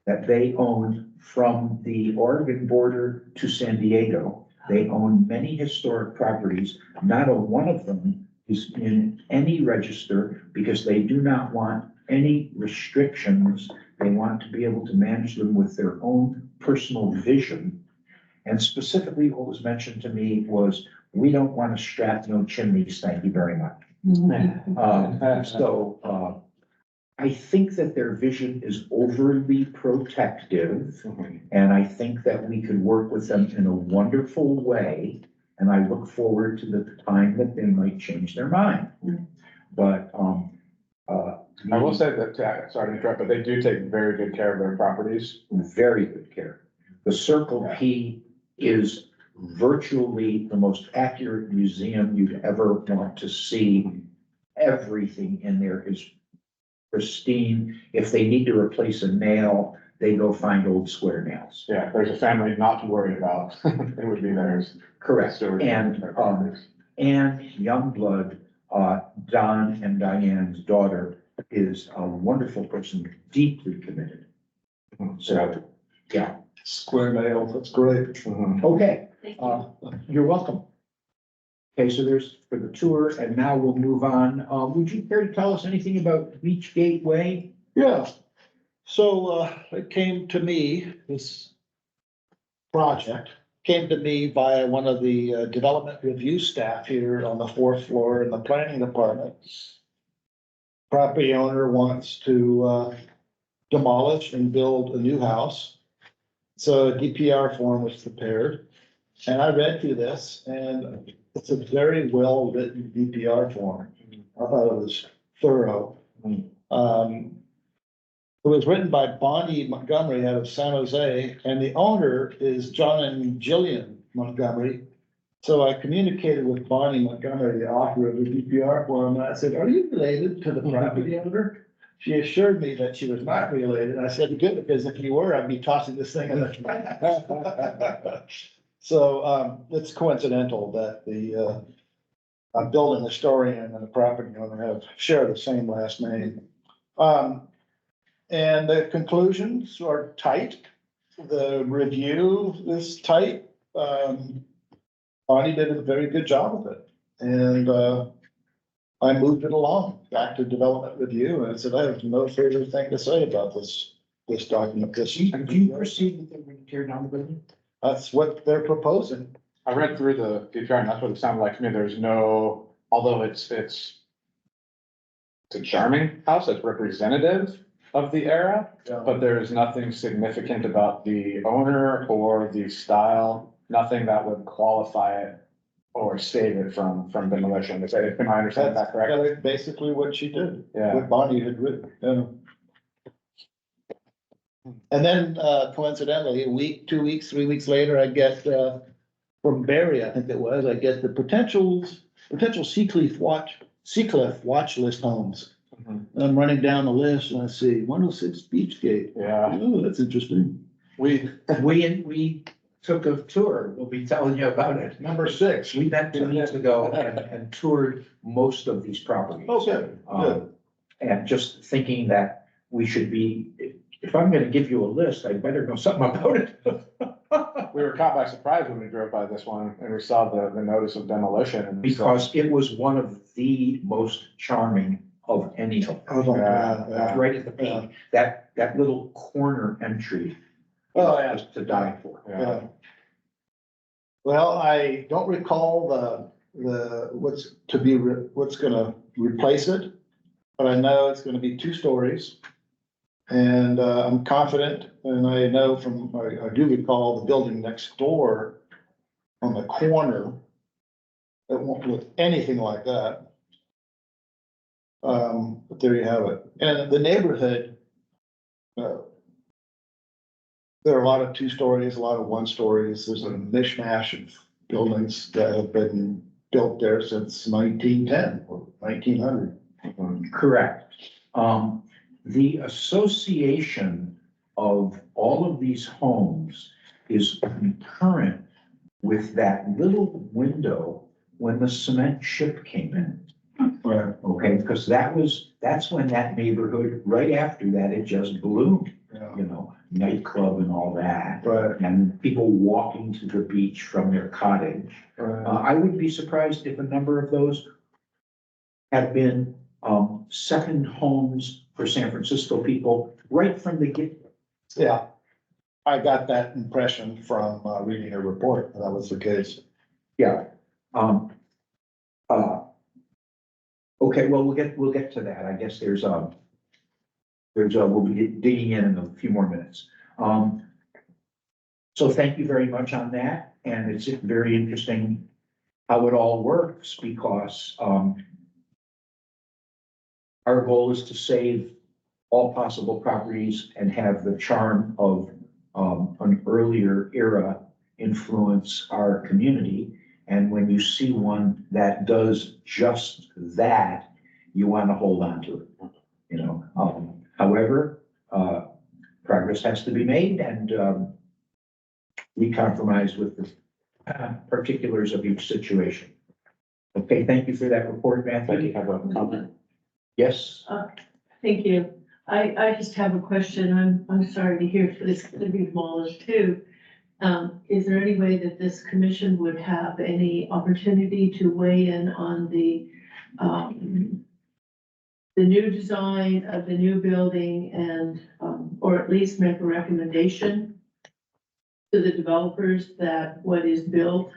that they own from the Oregon border to San Diego. They own many historic properties. Not a one of them is in any register because they do not want any restrictions. They want to be able to manage them with their own personal vision. And specifically, what was mentioned to me was, we don't want to strap no chimneys, thank you very much. I think that their vision is overly protective, and I think that we could work with them in a wonderful way. And I look forward to the time that they might change their mind. But, I will say that, sorry to interrupt, but they do take very good care of their properties. very good care. The Circle P is virtually the most accurate museum you'd ever want to see. Everything in there is pristine. If they need to replace a nail, they go find old square nails. Yeah, if there's a family not to worry about, it would be theirs. Correct. Stewardship of And, their properties. and Youngblood, Don and Diane's daughter, is a wonderful person, deeply committed. So, yeah, Square nails, that's great. Mhm. okay, Thank you. you're welcome. Okay, so there's for the tour, and now we'll move on. Would you care to tell us anything about Beach Gateway? Yeah, so, it came to me, this project came to me via one of the development review staff here on the fourth floor in the planning department. Property owner wants to demolish and build a new house. So a DPR form was prepared, and I read through this, and it's a very well-written DPR form. I thought it was thorough. It was written by Bonnie Montgomery out of San Jose, and the owner is John and Jillian Montgomery. So I communicated with Bonnie Montgomery, the author of the DPR form, and I said, "Are you related to the property owner?" She assured me that she was not related. I said, "Good, because if you were, I'd be tossing this thing in the trash." So, it's coincidental that the building historian and the property owner have share the same last name. And the conclusions are tight. The review is tight. Bonnie did a very good job of it. And, I moved it along back to development review, and I said, I have no further thing to say about this document. Do you proceed with them when you tear down the building? That's what they're proposing. I read through the DPR and that's what it sounded like to me. There's no although it's a charming house, it's representative of the era, but there is nothing significant about the owner or the style, nothing that would qualify it or save it from demolition. Am I understanding that correctly? That's basically what she did, Yeah. what Bonnie had written, yeah. And then coincidentally, a week, 2 weeks, 3 weeks later, I get from Barry, I think it was, I get the potential Seacliff watch list homes. Mhm. And I'm running down the list and I see 106 Beachgate. Yeah, Oh, that's interesting. We took a tour. We'll be telling you about it. Number 6. We met 2 weeks ago and toured most of these properties. Oh, good, good. And just thinking that we should be, if I'm gonna give you a list, I better know something about it. we were caught by surprise when we drove by this one and we saw the notice of demolition and. Because it was one of the most charming of any of them. Oh, yeah, yeah. Right at the peak, that little corner entry. Oh, yeah. was to die for. Yeah, Well, I don't recall what's gonna replace it, but I know it's gonna be 2 stories. And I'm confident, and I know I do recall the building next door on the corner. It won't look anything like that. But there you have it. And the neighborhood, there are a lot of 2 stories, a lot of 1 stories. There's a mishmash of buildings that have been built there since 1910 or 1900. Correct. The association of all of these homes is concurrent with that little window when the cement ship came in. Right. Okay, because that's when that neighborhood, right after that, it just bloomed, Yeah. you know, nightclub and all that. Right. And people walking to the beach from their cottage. Right. I would be surprised if a number of those have been, second homes for San Francisco people right from the get. Yeah, I got that impression from reading a report, that was the case. Yeah. Okay, well, we'll get to that. I guess we'll be digging in a few more minutes. So thank you very much on that. And it's very interesting how it all works because, our goal is to save all possible properties and have the charm of an earlier era influence our community. And when you see one that does just that, you want to hold on to it, you know. However, progress has to be made and we compromise with the particulars of each situation. Okay, thank you for that report, I think Matthew. you have a comment. Yes? Thank you. I just have a question. I'm sorry to hear this to be demolished too. Is there any way that this commission would have any opportunity to weigh in on the new design of the new building and, or at least make a recommendation to the developers that what is built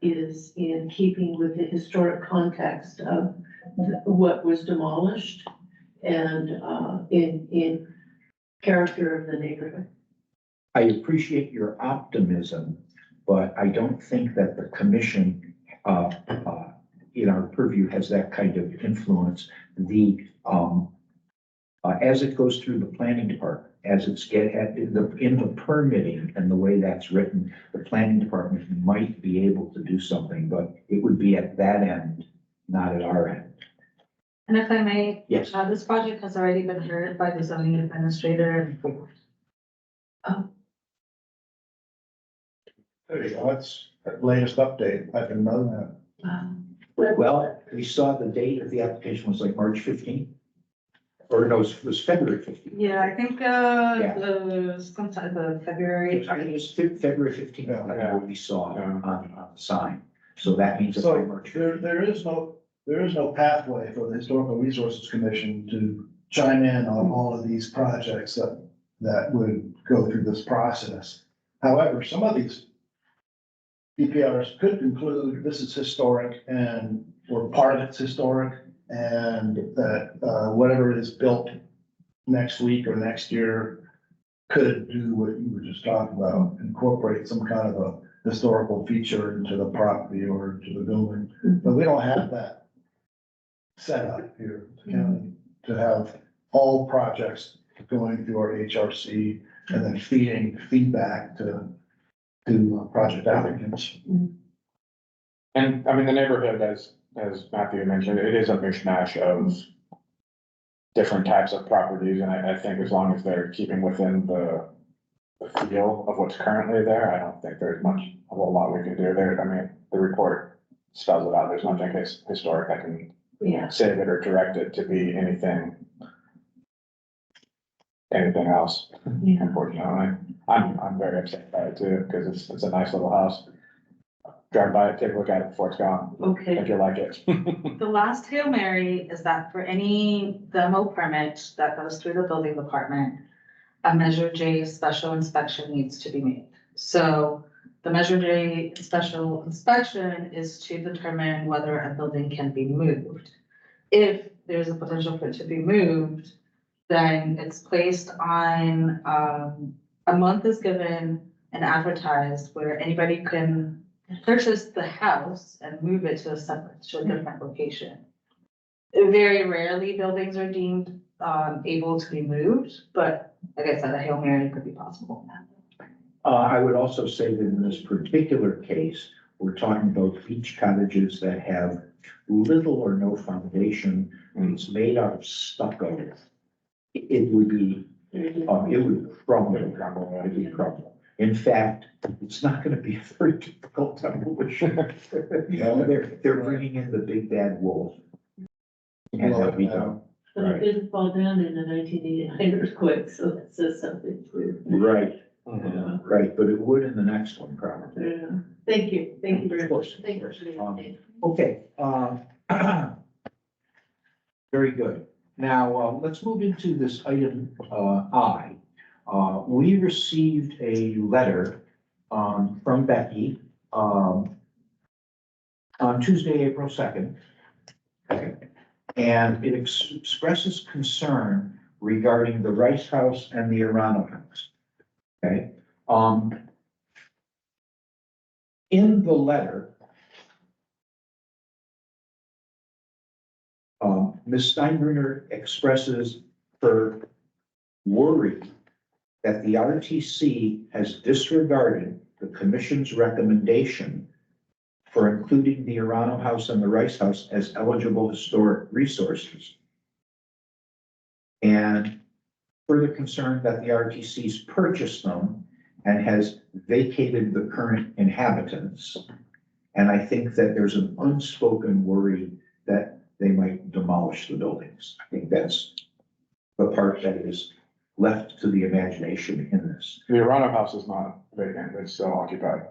is in keeping with the historic context of what was demolished and in character of the neighborhood? I appreciate your optimism, but I don't think that the commission, in our purview has that kind of influence. As it goes through the planning department, as it's in the permitting and the way that's written, the planning department might be able to do something, but it would be at that end, not at our end. And if I may, Yes. this project has already been heard by the zoning administrator. There you go, that's the latest update, I didn't know that. Well, we saw the date of the application was like March 15th. Or no, it was February 15th. Yeah, I think, Yeah. sometime the February. It was February 15th, Yeah. like what we saw Yeah. on the sign. So that means. it's So March there is no pathway for the Historical Resources Commission to chime in on all of these projects that would go through this process. However, some of these DPRs could conclude this is historic and where part of it's historic and that, whatever is built next week or next year could do what you were just talking about, incorporate some kind of a historical feature into the property or into the building. But we don't have that set up here at the county to have all projects going through our HRC and then feeding feedback to project applicants. And I mean, the neighborhood, as Matthew mentioned, it is a mishmash of different types of properties, and I think as long as they're keeping within the feel of what's currently there, I don't think there's a whole lot we can do there. I mean, the report spells it out. There's nothing historic that can Yeah, save it or direct it to be anything else, yeah. unfortunately. I'm very upset by it too, because it's a nice little house. Drive by it, take a look at it before it's gone. I Okay, think you'll like it. The last Hail Mary is that for any demo permit that goes through the building department, a Measure J special inspection needs to be made. So the Measure J special inspection is to determine whether a building can be moved. If there's a potential for it to be moved, then it's placed on, a month is given and advertised where anybody can purchase the house and move it to a different location. Very rarely buildings are deemed, able to be moved, but like I said, a Hail Mary could be possible. I would also say that in this particular case, we're talking about beach cottages that have little or no foundation. It's made out of stucco. It would be, it would crumble. It would crumble. In fact, it's not gonna be a very difficult demolition. They're bringing in the big bad wolf. And that'll be done. but it didn't fall down in the 1989 earthquake, so that says something too. Right, Mhm. right, but it would in the next one probably. Yeah. Thank you very Of course, much. Thank you for the update. Okay, very good. Now, let's move into this item, I. We received a letter, from Becky, on Tuesday, April 2nd. Okay, and it expresses concern regarding the Rice House and the Arano House. Okay, in the letter, Ms. Steinbruner expresses her worry that the RTC has disregarded the commission's recommendation for including the Arano House and the Rice House as eligible historic resources. And further concerned that the RTC's purchased them and has vacated the current inhabitants. And I think that there's an unspoken worry that they might demolish the buildings. I think that's the part that is left to the imagination in this. The Arano house is not vacant, it's still occupied.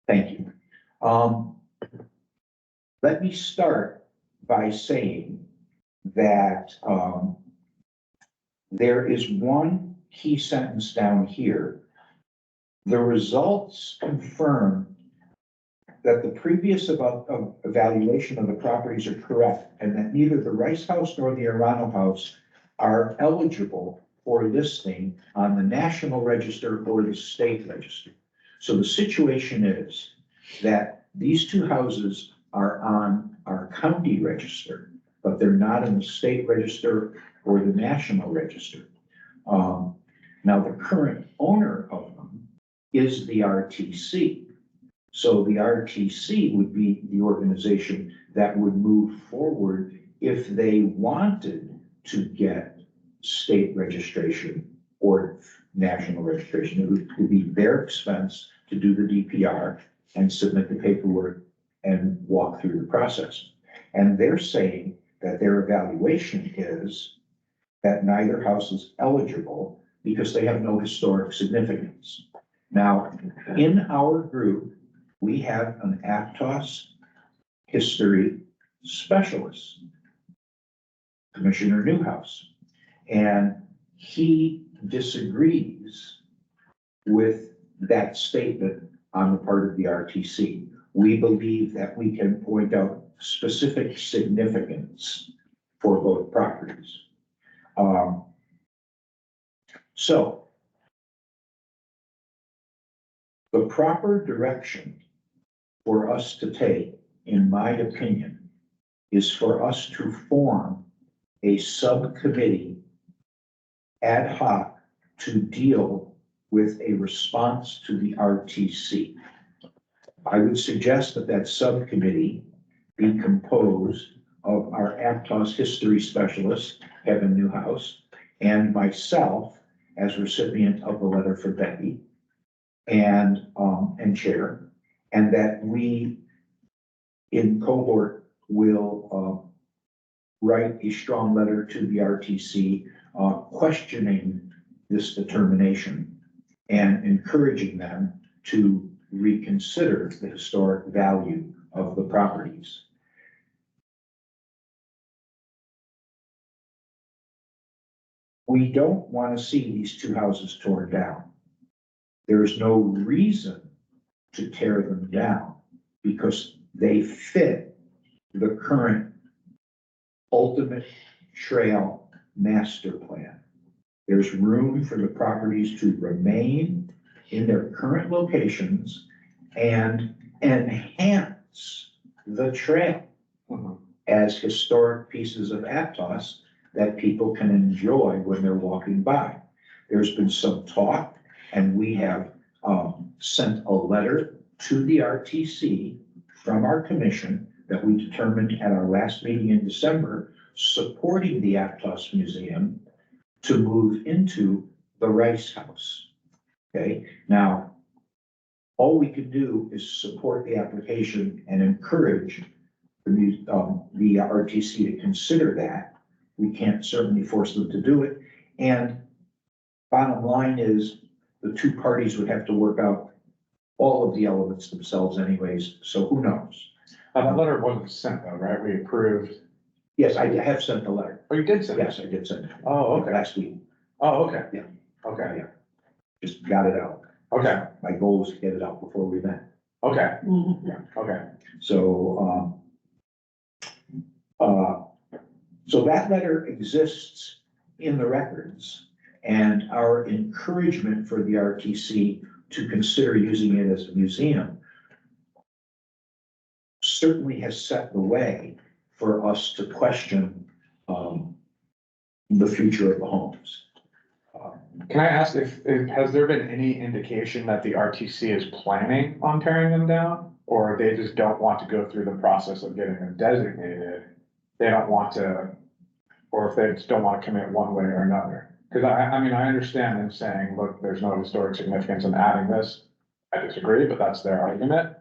Thank you. Let me start by saying that, there is one key sentence down here. The results confirm that the previous evaluation of the properties are correct and that neither the Rice House nor the Arano House are eligible for listing on the National Register or the State Register. So the situation is that these two houses are on our county register, but they're not in the state register or the national register. Now, the current owner of them is the RTC. So the RTC would be the organization that would move forward if they wanted to get state registration or national registration. It would be their expense to do the DPR and submit the paperwork and walk through the process. And they're saying that their evaluation is that neither house is eligible because they have no historic significance. Now, in our group, we have an Aptos history specialist, Commissioner Newhouse, and he disagrees with that statement on the part of the RTC. we believe that we can point out specific significance for both properties. So the proper direction for us to take, in my opinion, is for us to form a subcommittee ad hoc to deal with a response to the RTC. I would suggest that that subcommittee be composed of our Aptos history specialist, Kevin Newhouse, and myself as recipient of the letter for Becky and chair, and that we in cohort will write a strong letter to the RTC questioning this determination and encouraging them to reconsider the historic value of the properties. We don't want to see these two houses torn down. There is no reason to tear them down because they fit the current ultimate trail master plan. There's room for the properties to remain in their current locations and enhance the trail as historic pieces of Aptos that people can enjoy when they're walking by. There's been some talk, and we have sent a letter to the RTC from our commission that we determined at our last meeting in December, supporting the Aptos Museum to move into the Rice House. Okay, now, all we can do is support the application and encourage the RTC to consider that. We can't certainly force them to do it. And bottom line is the two parties would have to work out all of the elements themselves anyways, so who knows? That letter wasn't sent though, right? We approved. Yes, I have sent the letter. Oh, you did send it? Yes, I did send it. Oh, okay. Last week, Oh, okay. Yeah. Okay, yeah. Just got it out. okay, My goal was to get it out before we met. okay, Mhm. okay. So, so that letter exists in the records, and our encouragement for the RTC to consider using it as a museum certainly has set the way for us to question the future of the homes. Can I ask has there been any indication that the RTC is planning on tearing them down? Or they just don't want to go through the process of getting them designated? They don't want to, or if they just don't want to commit one way or another? Because I mean, I understand them saying, look, there's no historic significance in adding this. I disagree, but that's their argument.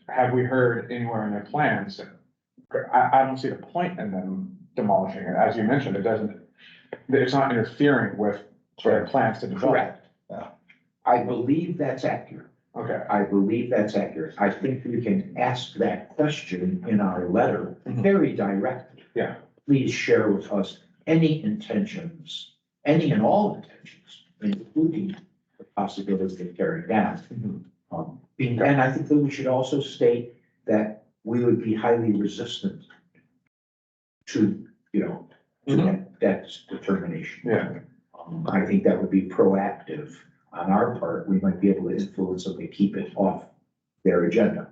Have we heard anywhere in their plans? I don't see the point in them demolishing it. As you mentioned, it's not interfering with their plans to develop. Correct. I believe that's accurate. Okay, I believe that's accurate. I think we can ask that question in our letter Mhm. very directly. Yeah. Please share with us any intentions, any and all intentions, including the possibility of tearing down. And I think that we should also state that we would be highly resistant to, that determination. yeah, I think that would be proactive on our part. We might be able to influence them to keep it off their agenda.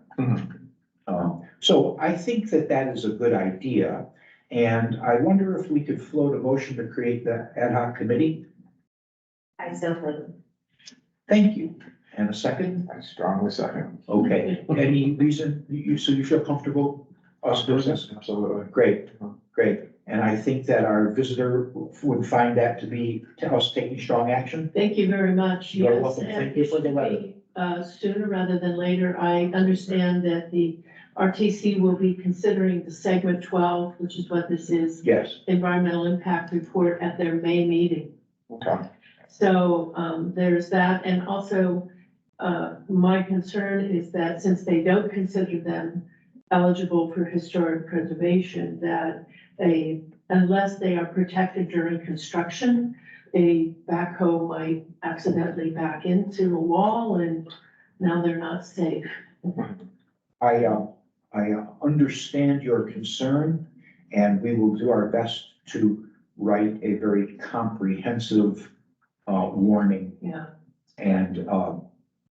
So I think that that is a good idea. And I wonder if we could float a motion to create the ad hoc committee. I so moved. Thank you. And a second? I strongly second. Okay. Any reason so you feel comfortable us doing this? Absolutely. Great, great. And I think that our visitor would find that to be us taking strong action. Thank you very much. You're Yes, welcome. and Thank you for the it should letter. be, sooner rather than later. I understand that the RTC will be considering the segment 12, which is what this is, Yes. environmental impact report at their May meeting. Okay. So, there's that. And also, my concern is that since they don't consider them eligible for historic preservation, that unless they are protected during construction, a backhoe might accidentally back into a wall and now they're not safe. I understand your concern, and we will do our best to write a very comprehensive, warning Yeah. and,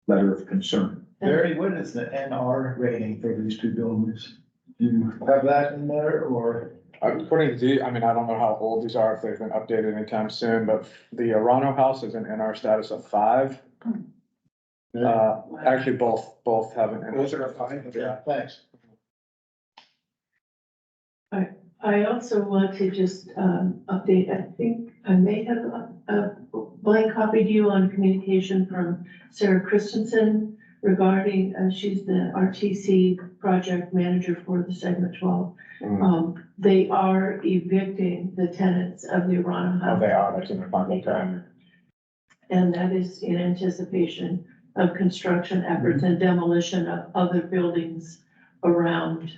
letter of concern. Barry, what is the NR rating for these two buildings? Do you have that in there or? According to, I mean, I don't know how old these are, if they've been updated anytime soon, but the Arano house is an NR status of 5. Actually, both have an. Both are 5? Yeah. Thanks. I also want to just update, I think I may have blank copied you on communication from Sarah Christensen regarding, she's the RTC project manager for the segment 12. They are evicting the tenants of the Arana Oh, house. they are, that's in the final tag. And that is in anticipation of construction efforts and demolition of other buildings around.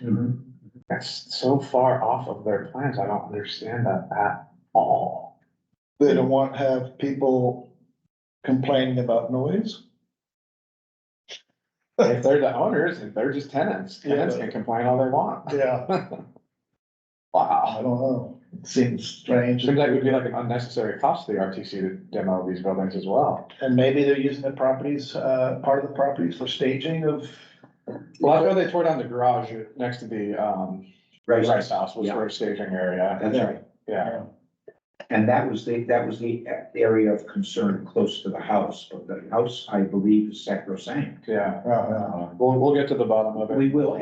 That's so far off of their plans, I don't understand that at all. They don't want to have people complaining about noise? If they're the owners, if they're just tenants, Yeah, tenants but- can complain all they want. Yeah, I Wow. don't know. It seems strange. Seems like it would be like an unnecessary cost to the RTC to demo these buildings as well. And maybe they're using the properties, part of the properties for staging of. Well, that's why they tore down the garage next to the, Rice House was Yeah. for a staging area. That's right. Yeah, And that was the area of concern close to the house, but the house, I believe, is sacrosanct. yeah. Uh, We'll get to the bottom of it. We will,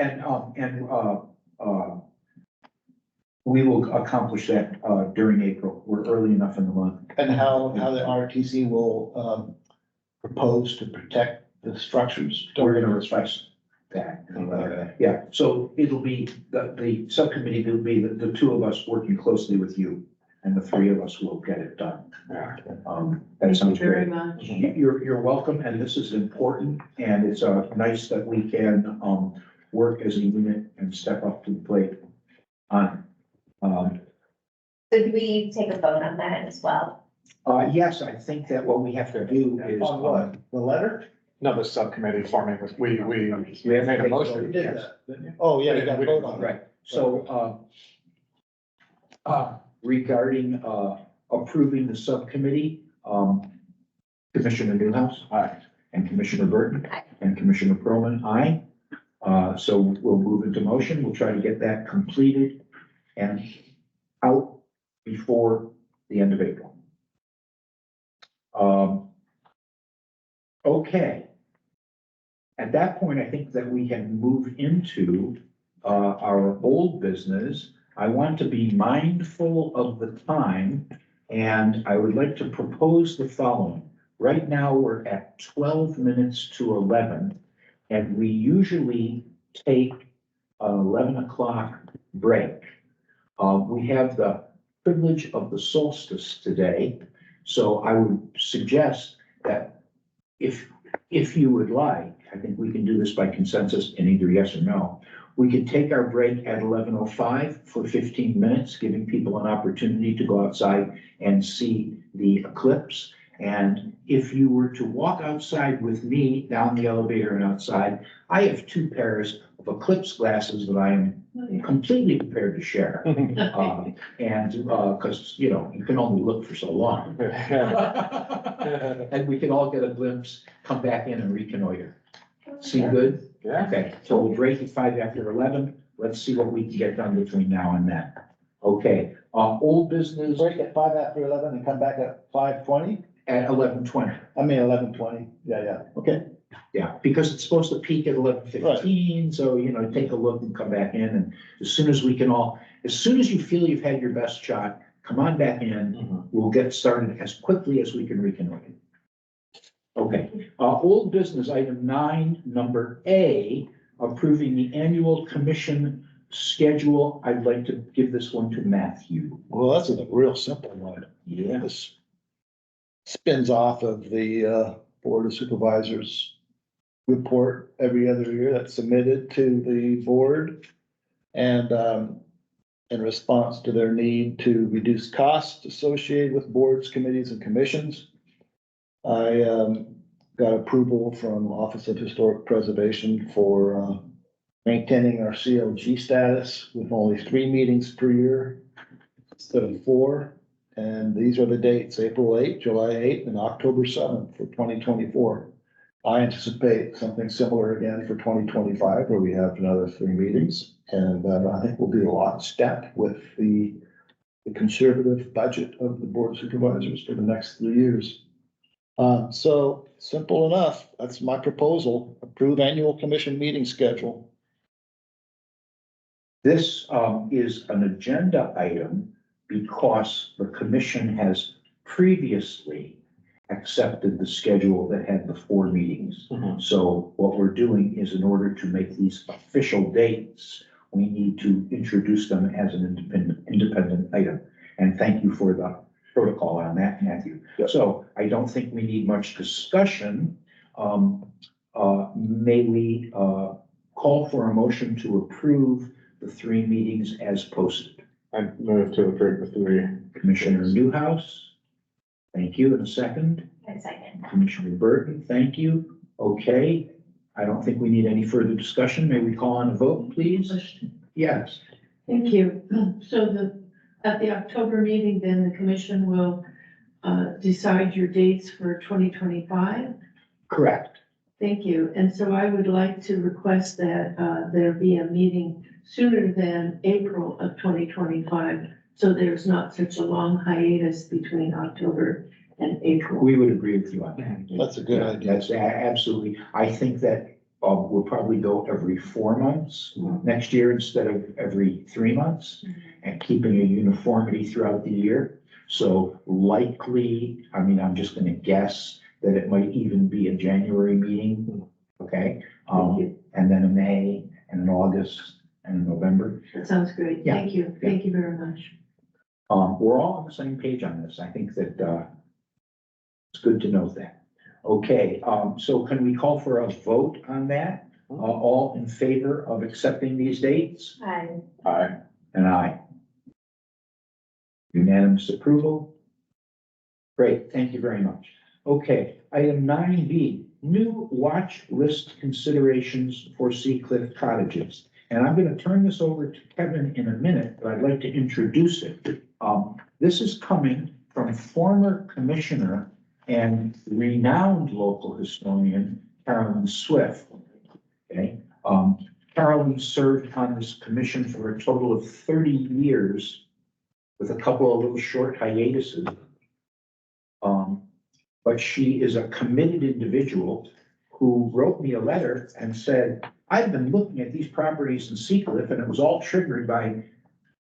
we will accomplish that, during April. We're early enough in the month. And how the RTC will, propose to protect the structures. We're gonna request that. Yeah, so it'll be, the subcommittee will be the two of us working closely with you, and the 3 of us will get it done. Yeah. That Thank you sounds very great. much. You're welcome, and this is important, and it's, nice that we can, work as a unit and step up to the plate on. So do we take a vote on that as well? Yes, I think that what we have to do is. On what? The letter? No, the subcommittee forming, we We have made to a take a motion. vote. You did Yes. that, didn't you? Oh, yeah, you got to vote on it. Right, so, regarding, approving the subcommittee, Commissioner Newhouse. Aye. And Commissioner Burton. Aye. And Commissioner Perlman, aye. So we'll move into motion, we'll try to get that completed and out before the end of April. Okay. At that point, I think that we can move into, our old business. I want to be mindful of the time, and I would like to propose the following. Right now, we're at 12 minutes to 11, and we usually take an 11 o'clock break. We have the privilege of the solstice today, so I would suggest that if you would like, I think we can do this by consensus in either yes or no. We could take our break at 11:05 for 15 minutes, giving people an opportunity to go outside and see the eclipse. And if you were to walk outside with me down the elevator and outside, I have 2 pairs of eclipse glasses that I am completely prepared to share. Because, you can only look for so long. And we can all get a glimpse, come back in and reconnoiter. Seem good? Yeah. Okay, so we'll break at 5 after 11. Let's see what we can get done between now and then. Okay, old business Break at 5 after 11 and come back at 5:20? at 11:20. I mean, 11:20. Yeah, okay. Yeah, because it's supposed to peak at 11:15, so, take a look and come back in, and as soon as you feel you've had your best shot, come on back in, we'll get started as quickly as we can reconnoiter. Okay, old business, item 9, number A, approving the annual commission schedule. I'd like to give this one to Matthew. Well, that's a real simple one. Yeah. This spins off of the Board of Supervisors report every other year that's submitted to the board. And in response to their need to reduce costs associated with boards, committees, and commissions, I got approval from Office of Historic Preservation for maintaining our CLG status with only 3 meetings per year instead of 4. And these are the dates, April 8th, July 8th, and October 7th for 2024. I anticipate something similar again for 2025, where we have another 3 meetings. And I think we'll be a lockstep with the conservative budget of the Board of Supervisors for the next 3 years. So simple enough. That's my proposal. Approve annual commission meeting schedule. This is an agenda item because the commission has previously accepted the schedule that had the 4 meetings. So what we're doing is, in order to make these official dates, we need to introduce them as an independent item. And thank you for the protocol on that, Matthew. So I don't think we need much discussion. May we call for a motion to approve the 3 meetings as posted? I move to approve the 3. Commissioner Newhouse, thank you. And a second, A second. Commissioner Burton, thank you. Okay, I don't think we need any further discussion. May we call on a vote, please? Yes. Thank you. So at the October meeting, then the commission will decide your dates for 2025. Correct. Thank you. And so I would like to request that there be a meeting sooner than April of 2025, so there's not such a long hiatus between October and April. We would agree with you on that. That's a good Yeah, idea. That's absolutely. I think that we'll probably go every 4 months next year instead of every 3 months, and keeping a uniformity throughout the year. So likely, I mean, I'm just gonna guess that it might even be a January meeting, okay? Thank you. And then a May and an August and a November. That sounds great. Yeah. Thank you. Thank you very much. We're all on the same page on this. I think that it's good to know that. Okay, so can we call for a vote on that? All in favor of accepting these dates? Aye. Aye. And aye. Unanimous approval? Great, thank you very much. Okay, item 9B, new watch list considerations for Seacliff Cottages. And I'm gonna turn this over to Kevin in a minute, but I'd like to introduce it. This is coming from former commissioner and renowned local historian, Carolyn Swift. Okay, Carolyn served on this commission for a total of 30 years with a couple of little short hiatuses. But she is a committed individual who wrote me a letter and said, I've been looking at these properties in Seacliff, and it was all triggered by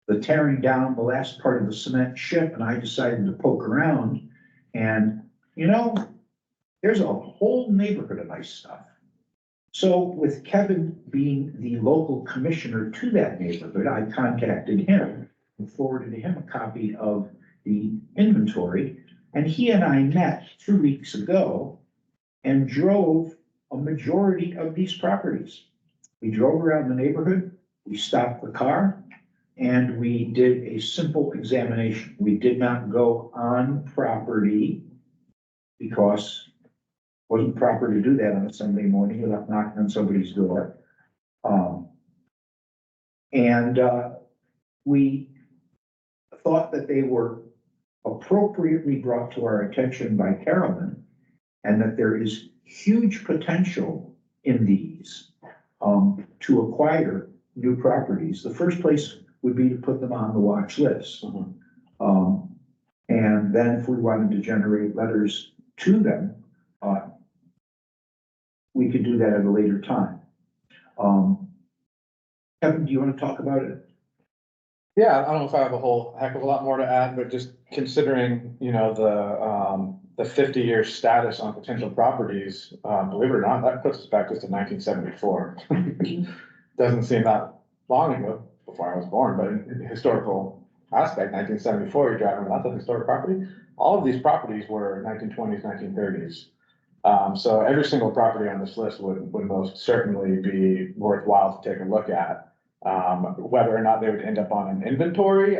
the tearing down the last part of the cement ship, and I decided to poke around. And, you know, there's a whole neighborhood of nice stuff. So with Kevin being the local commissioner to that neighborhood, I contacted him and forwarded him a copy of the inventory. And he and I met 2 weeks ago and drove a majority of these properties. We drove around the neighborhood, we stopped the car, and we did a simple examination. We did not go on property because it wasn't proper to do that on a Sunday morning without knocking on somebody's door. We thought that they were appropriately brought to our attention by Carolyn, and that there is huge potential in these to acquire new properties. The first place would be to put them on the watch list. And then if we wanted to generate letters to them, we could do that at a later time. Kevin, do you want to talk about it? Yeah, I don't know if I have a whole heck of a lot more to add, but just considering, you know, the 50-year status on potential properties, believe it or not, that puts us back just to 1974. Doesn't seem that long ago, before I was born, but in historical aspect, 1974, you're driving lots of historic property. All of these properties were 1920s, 1930s. So every single property on this list would most certainly be worthwhile to take a look at. Whether or not they would end up on an inventory,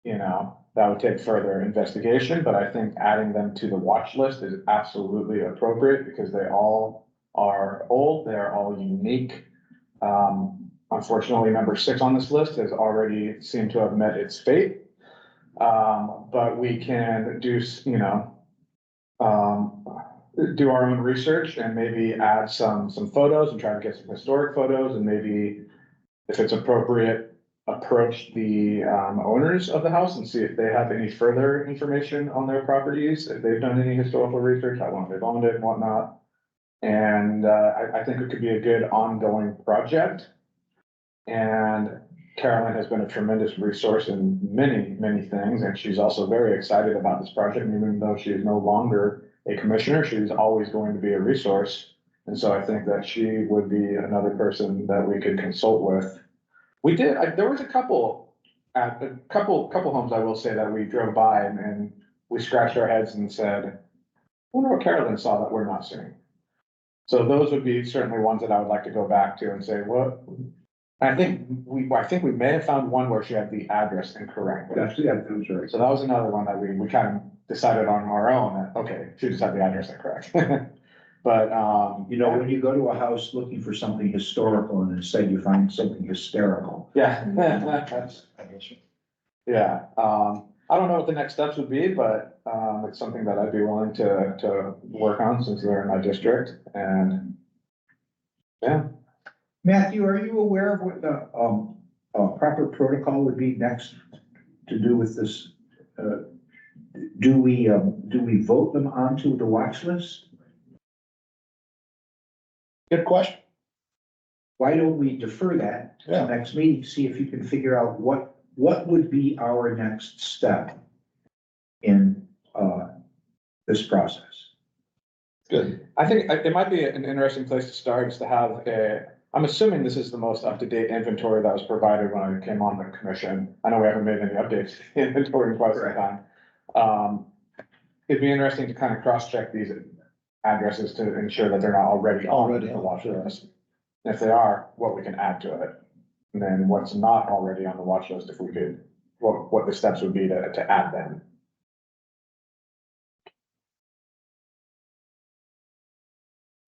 you know, that would take further investigation, but I think adding them to the watch list is absolutely appropriate because they all are old, they're all unique. Unfortunately, number 6 on this list has already seemed to have met its fate. But we can do, do our own research and maybe add some photos and try to get some historic photos and maybe if it's appropriate, approach the owners of the house and see if they have any further information on their properties, if they've done any historical research, how long they've owned it and whatnot. And I think it could be a good ongoing project. And Carolyn has been a tremendous resource in many, many things, and she's also very excited about this project, even though she is no longer a commissioner, she's always going to be a resource. And so I think that she would be another person that we could consult with. We did, there was a couple homes, I will say, that we drove by and we scratched our heads and said, I wonder what Carolyn saw that we're not seeing. So those would be certainly ones that I would like to go back to and say, what? I think we may have found one where she had the address incorrect. That's right. So that was another one that we kind of decided on our own that, okay, she just had the address incorrect. But, When you go to a house looking for something historical and instead you find something hysterical. yeah. I guess. Yeah, I don't know what the next steps would be, but, it's something that I'd be willing to work on since they're in my district and, yeah. Matthew, are you aware of what the, proper protocol would be next to do with this? Do we vote them onto the watch list? Good question. Why don't we defer that to the next meeting, see if you can figure out what would be our next step in, this process? Good. I think it might be an interesting place to start is to have I'm assuming this is the most up-to-date inventory that was provided when I came on the commission. I know we haven't made any updates to the inventory in quite some time. It'd be interesting to kind of cross-check these addresses to ensure that they're not already on the watch list. And if they are, what we can add to it. And then what's not already on the watch list, if we could, what the steps would be to add them.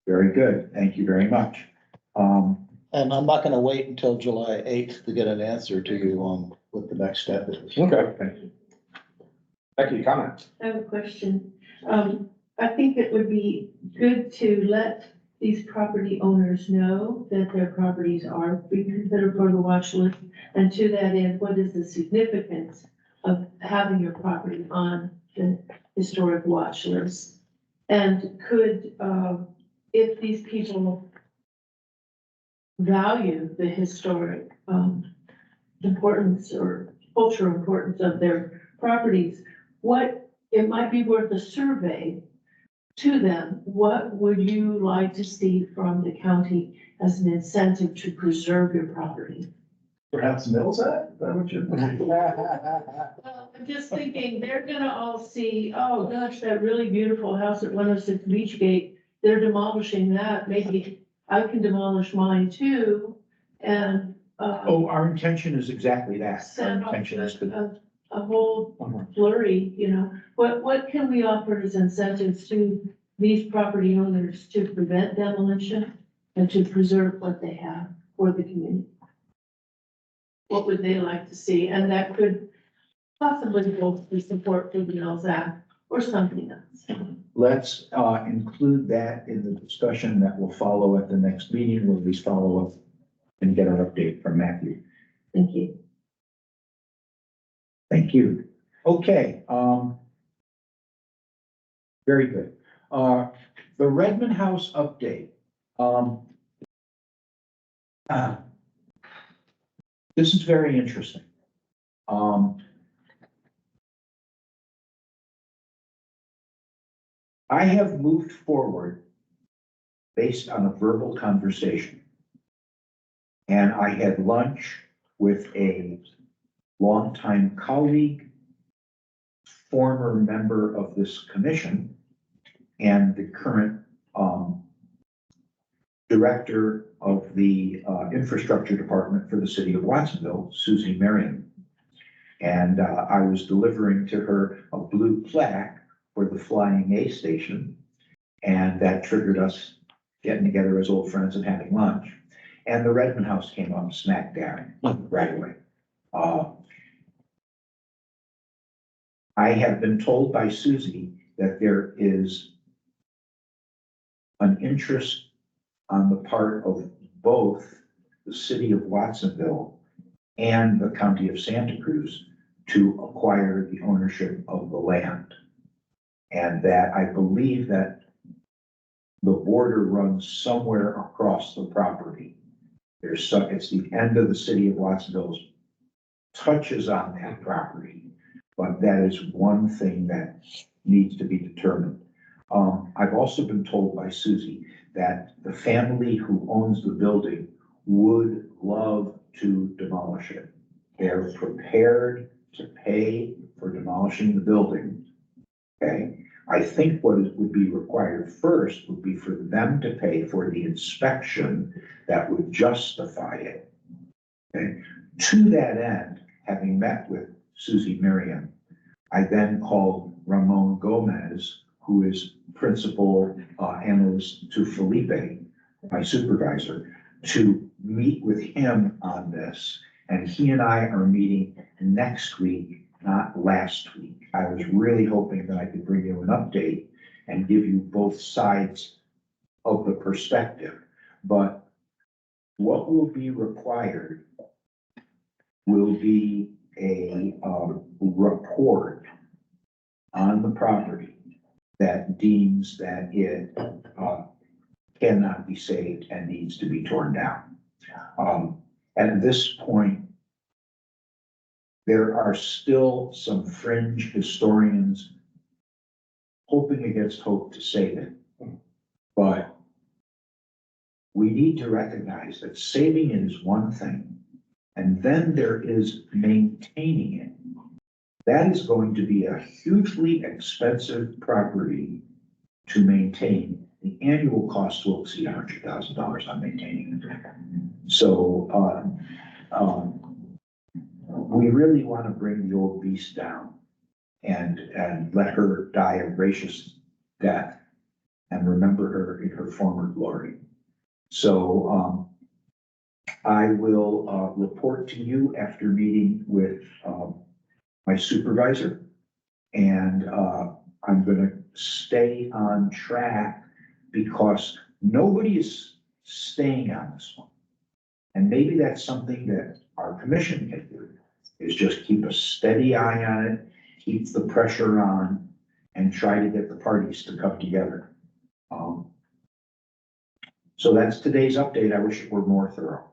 Very good. Thank you very much. And I'm not gonna wait until July 8th to get an answer to you on what the next step is. Okay. Becky, comment? I have a question. I think it would be good to let these property owners know that their properties are being considered for the watch list. And to that end, what is the significance of having your property on the historic watch list? And could, if these people value the historic, importance or cultural importance of their properties, it might be worth a survey to them. What would you like to see from the county as an incentive to preserve your property? Perhaps Millsat, is that what you're? Well, I'm just thinking, they're gonna all see, oh gosh, that really beautiful house at 106 Beachgate, they're demolishing that, maybe I can demolish mine too, and, Our intention is exactly that. Our set off intention is to, a whole flurry, what can we offer as incentives to these property owners to prevent demolition and to preserve what they have for the community? What would they like to see? And that could possibly go through support for the Mills Act or something else. let's, include that in the discussion that will follow at the next meeting, where we follow up and get an update from Matthew. Thank you. Thank you. Okay, very good. The Redmond House update. This is very interesting. I have moved forward based on a verbal conversation. And I had lunch with a longtime colleague, former member of this commission, and the current director of the infrastructure department for the city of Watsonville, Susie Marion. And I was delivering to her a blue plaque for the Flying A station. And that triggered us getting together as old friends and having lunch. And the Redmond House came up smack dab right away. I have been told by Susie that there is an interest on the part of both the city of Watsonville and the county of Santa Cruz to acquire the ownership of the land. And that I believe that the border runs somewhere across the property. It's the end of the city of Watsonville touches on that property, but that is one thing that needs to be determined. I've also been told by Susie that the family who owns the building would love to demolish it. They're prepared to pay for demolishing the building. Okay, I think what would be required first would be for them to pay for the inspection that would justify it. Okay, to that end, having met with Susie Miriam, I then called Ramon Gomez, who is principal analyst to Felipe, my supervisor, to meet with him on this. And he and I are meeting next week, not last week. I was really hoping that I could bring you an update and give you both sides of the perspective. But what will be required will be a report on the property that deems that it cannot be saved and needs to be torn down. At this point, there are still some fringe historians hoping against hope to save it. But we need to recognize that saving it is one thing, and then there is maintaining it. That is going to be a hugely expensive property to maintain. The annual cost will exceed $100,000 on maintaining it. So we really want to bring the old beast down and let her die a gracious death and remember her in her former glory. So I will report to you after meeting with my supervisor, and I'm going to stay on track because nobody is staying on this one. And maybe that's something that our commission can do, is just keep a steady eye on it, keep the pressure on, and try to get the parties to come together. So that's today's update. I wish it were more thorough.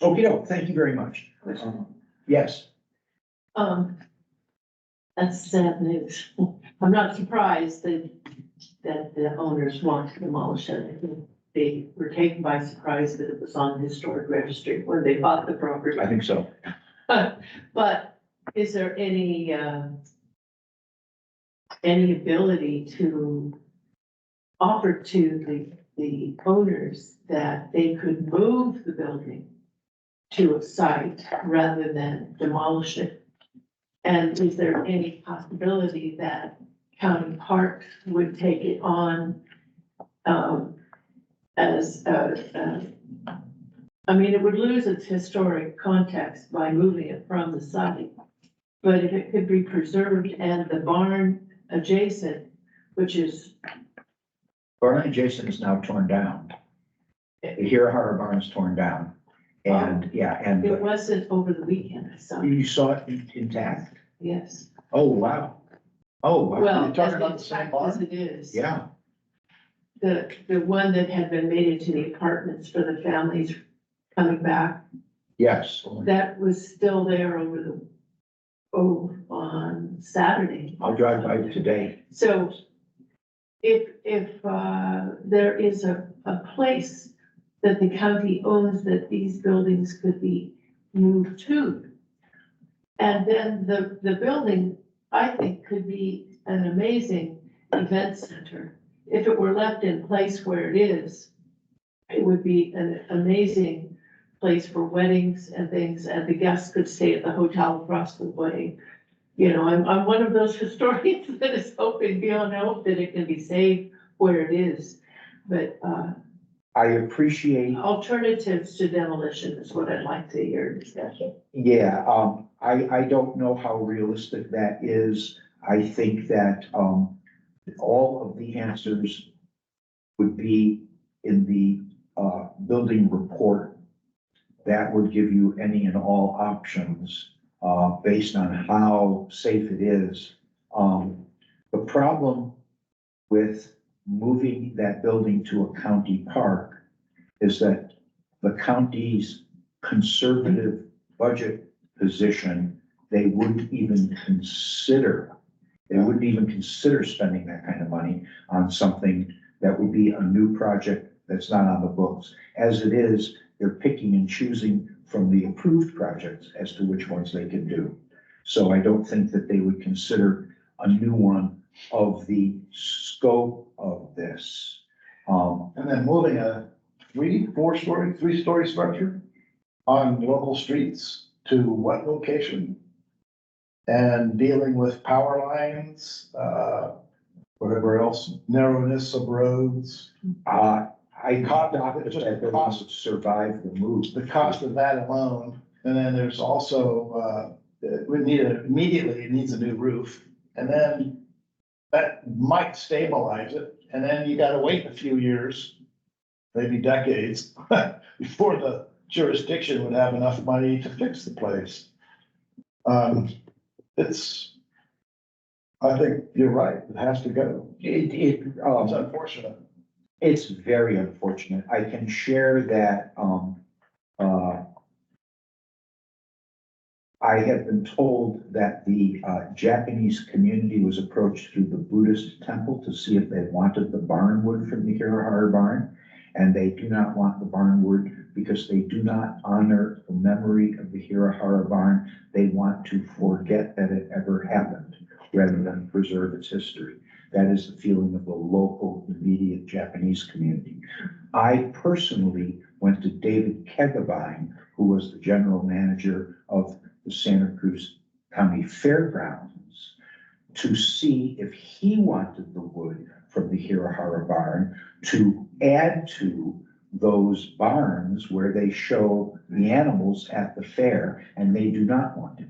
Thank you very much. Yes. That's sad news. I'm not surprised that the owners want to demolish it. They were taken by surprise that it was on the historic registry when they bought the property. I think so. But is there any ability to offer to the owners that they could move the building to a site rather than demolish it? And is there any possibility that county parks would take it on it would lose its historic context by moving it from the site. But if it could be preserved and the barn adjacent, which is. Barn adjacent is now torn down. The Hirahara barn's torn down. And It wasn't over the weekend, I saw. You saw it intact? Yes. Oh, wow. Oh, wow. Well, You're talking as about the same intact barn? as it is. Yeah, The one that had been made into the apartments for the families coming back, yes. that was still there on Saturday. I'll drive by today. So if there is a place that the county owns that these buildings could be moved to, and then the building, I think, could be an amazing event center. If it were left in place where it is, it would be an amazing place for weddings and things, and the guests could stay at the hotel across the way. You know, I'm one of those historians that is hoping beyond hope that it can be saved where it is. But, I appreciate, alternatives to demolition is what I'd like to hear discussion. yeah, I don't know how realistic that is. I think that, all of the answers would be in the, building report. That would give you any and all options, based on how safe it is. The problem with moving that building to a county park is that the county's conservative budget position, they wouldn't even consider. They wouldn't even consider spending that kind of money on something that would be a new project that's not on the books. As it is, they're picking and choosing from the approved projects as to which ones they can do. So I don't think that they would consider a new one of the scope of this. And then moving a three-story structure on local streets to what location? And dealing with power lines, whatever else, narrowness of roads, I caught that, Just that the it cost. would survive the move. the cost of that alone. And then there's also, we need immediately, it needs a new roof. And then that might stabilize it. And then you gotta wait a few years, maybe decades, before the jurisdiction would have enough money to fix the place. I think you're right, it has to go. It's unfortunate. It's very unfortunate. I can share that, I have been told that the, Japanese community was approached through the Buddhist temple to see if they wanted the barn wood from the Hirahara barn. And they do not want the barn wood because they do not honor the memory of the Hirahara barn. They want to forget that it ever happened rather than preserve its history. That is the feeling of the local immediate Japanese community. I personally went to David Kegabine, who was the general manager of the Santa Cruz County Fairgrounds, to see if he wanted the wood from the Hirahara barn to add to those barns where they show the animals at the fair, and they do not want it.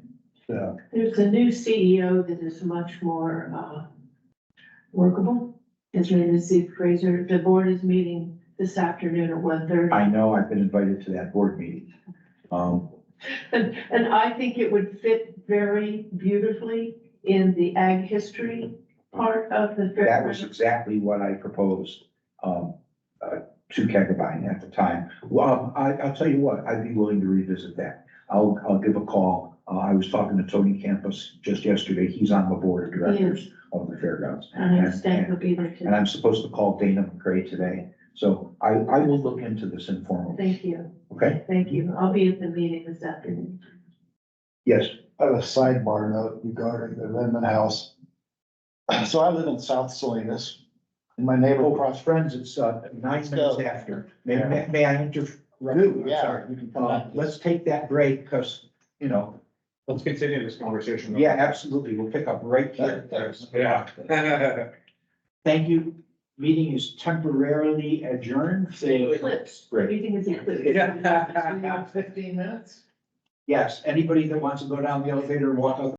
Yeah. There's a new CEO that is much more, workable. His name is Steve Fraser. The board is meeting this afternoon at 1:30. I know I've been invited to that board meeting. And I think it would fit very beautifully in the ag history part of the fair. That was exactly what I proposed, to Kegabine at the time. Well, I'll tell you what, I'd be willing to revisit that. I'll give a call. I was talking to Tony Campos just yesterday. He's on the board of directors of the fairgrounds. And Stan will be there too. And I'm supposed to call Dana McCray today. So I will look into this informally. Thank you. Okay? Thank you. I'll be at the meeting this afternoon. Yes. I have a sidebar note regarding the Redmond House. So I live in South Salinas, and my neighbor Oh, across. friends, it's 9 Let's minutes go. after. May I interrupt? you? I'm Yeah, sorry. you can come back. Let's take that break because, you know, Let's continue this conversation. yeah, absolutely. We'll pick up right here. Yeah. Thank you. Meeting is temporarily adjourned. Eclipse. Great. Everything is eclipse. Yeah. 15 minutes? Yes, anybody that wants to go down the elevator and walk out